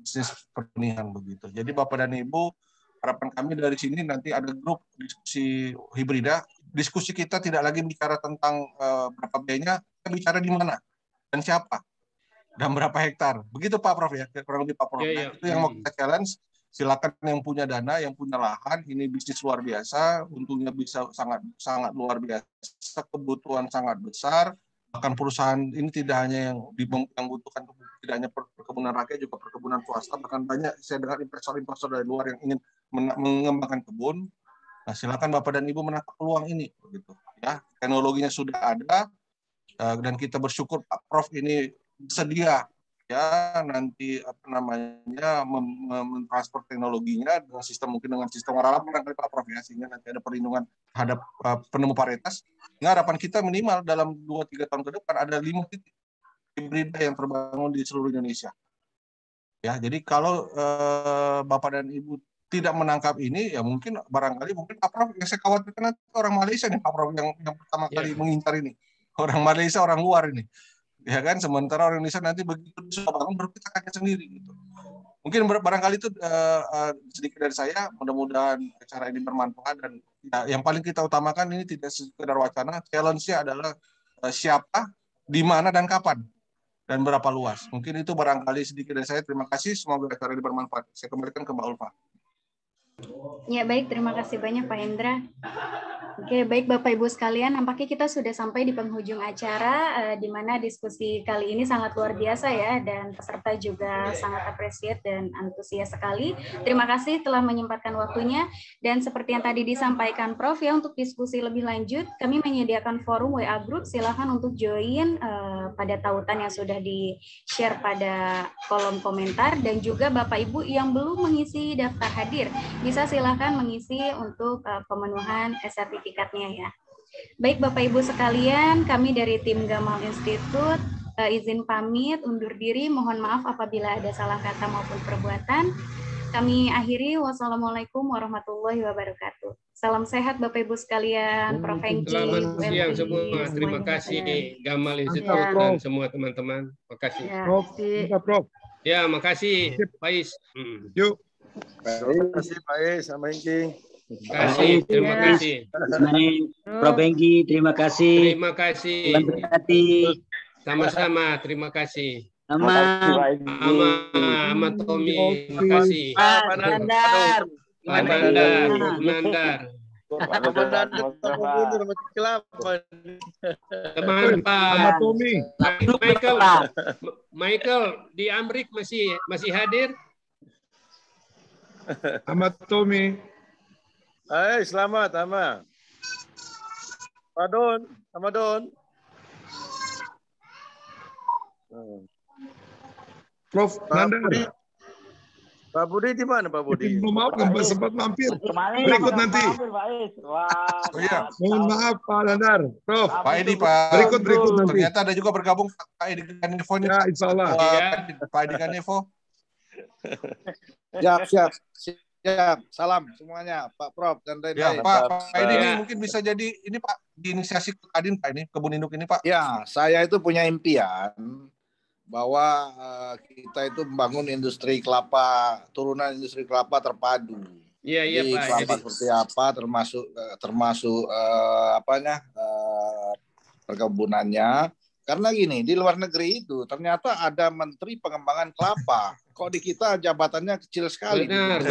bisnis pertanian begitu. Jadi Bapak dan Ibu, harapan kami dari sini nanti ada grup diskusi hibrida. Diskusi kita tidak lagi bicara tentang berapa biayanya, kita bicara di mana dan siapa dan berapa hektar. Begitu Pak Prof ya, kurang lebih Pak Prof. Nah, itu yang mau kita challenge. Silakan yang punya dana, yang punya lahan, ini bisnis luar biasa, untungnya bisa sangat luar biasa, kebutuhan sangat besar. Bahkan perusahaan ini tidak hanya yang membutuhkan, tidak hanya perkebunan rakyat, juga perkebunan swasta. Bahkan banyak saya dengar investor-investor dari luar yang ingin mengembangkan kebun. Nah, silakan Bapak dan Ibu menangkap peluang ini, begitu. Ya, teknologinya sudah ada, dan kita bersyukur Pak Prof ini sedia ya nanti mentransfer teknologinya dengan sistem, mungkin dengan sistem waralap barangkali Pak Prof ya, sehingga nanti ada perlindungan terhadap penemu varietas. Nah, harapan kita minimal dalam 2-3 tahun ke depan ada 5 titik hibrida yang terbangun di seluruh Indonesia. Ya, jadi kalau Bapak dan Ibu tidak menangkap ini, ya mungkin Pak Prof yang saya khawatirkan nanti orang Malaysia nih Pak Prof yang pertama kali mengincar ini. Orang Malaysia, orang luar ini. Ya kan, sementara orang Indonesia nanti begitu sudah bangun baru kita kaget sendiri gitu. Mungkin barangkali itu sedikit dari saya, mudah-mudahan acara ini bermanfaat, dan ya, yang paling kita utamakan ini tidak sekedar wacana, challenge-nya adalah siapa, di mana dan kapan dan berapa luas. Mungkin itu barangkali sedikit dari saya. Terima kasih, semoga acara ini bermanfaat. Saya kembalikan ke Mbak Ulfa. Ya baik, terima kasih banyak Pak Hendra. Oke, baik Bapak Ibu sekalian, nampaknya kita sudah sampai di penghujung acara, di mana diskusi kali ini sangat luar biasa ya, dan peserta juga sangat appreciate dan antusias sekali. Terima kasih telah menyempatkan waktunya, dan seperti yang tadi disampaikan Prof ya, untuk diskusi lebih lanjut, kami menyediakan forum WA Group, silahkan untuk join pada tautan yang sudah di-share pada kolom komentar, dan juga Bapak Ibu yang belum mengisi daftar hadir, bisa silahkan mengisi untuk pemenuhan sertifikatnya ya. Baik Bapak Ibu sekalian, kami dari tim Gamal Institute izin pamit, undur diri, mohon maaf apabila ada salah kata maupun perbuatan. Kami akhiri, wassalamualaikum warahmatullahi wabarakatuh. Salam sehat Bapak Ibu sekalian, Prof. Hengki. Selamat siang semua, terima kasih Gamal Institute dan semua teman-teman. Terima kasih. Prof. Ya, makasih Faiz. Yuk. Terima kasih Pak Is sama Hengki. Terima kasih. Prof. Hengki, terima kasih. Terima kasih. Sama-sama, terima kasih. Sama Tommy, terima kasih. Pak Nandar. Teman Pak Michael di Amrik masih hadir. Ahmad Tommy. Hai, selamat Ama. Pak Don, sama Don. Prof. Nandar. Pak Budi di mana Pak Budi? Maaf, nggak sempat mampir. Berikut nanti. Oh, iya. Mohon maaf Pak Nandar. Prof. Pak Edi, Pak. Berikut nanti. Ternyata ada juga bergabung Pak Edi Kanevo. Ya, insya Allah. Pak Edi Kanevo. Siap. Salam semuanya, Pak Prof dan lain-lain. Ya, Pak Edi ini mungkin bisa jadi ini Pak diinisiasi Kadin Pak ini kebun induk ini Pak. Ya, saya itu punya impian bahwa kita itu membangun industri kelapa, turunan industri kelapa terpadu. Iya Pak. Kelapa seperti apa, termasuk perkebunannya. Karena gini, di luar negeri itu ternyata ada Menteri Pengembangan Kelapa. Kok di kita jabatannya kecil sekali. Benar.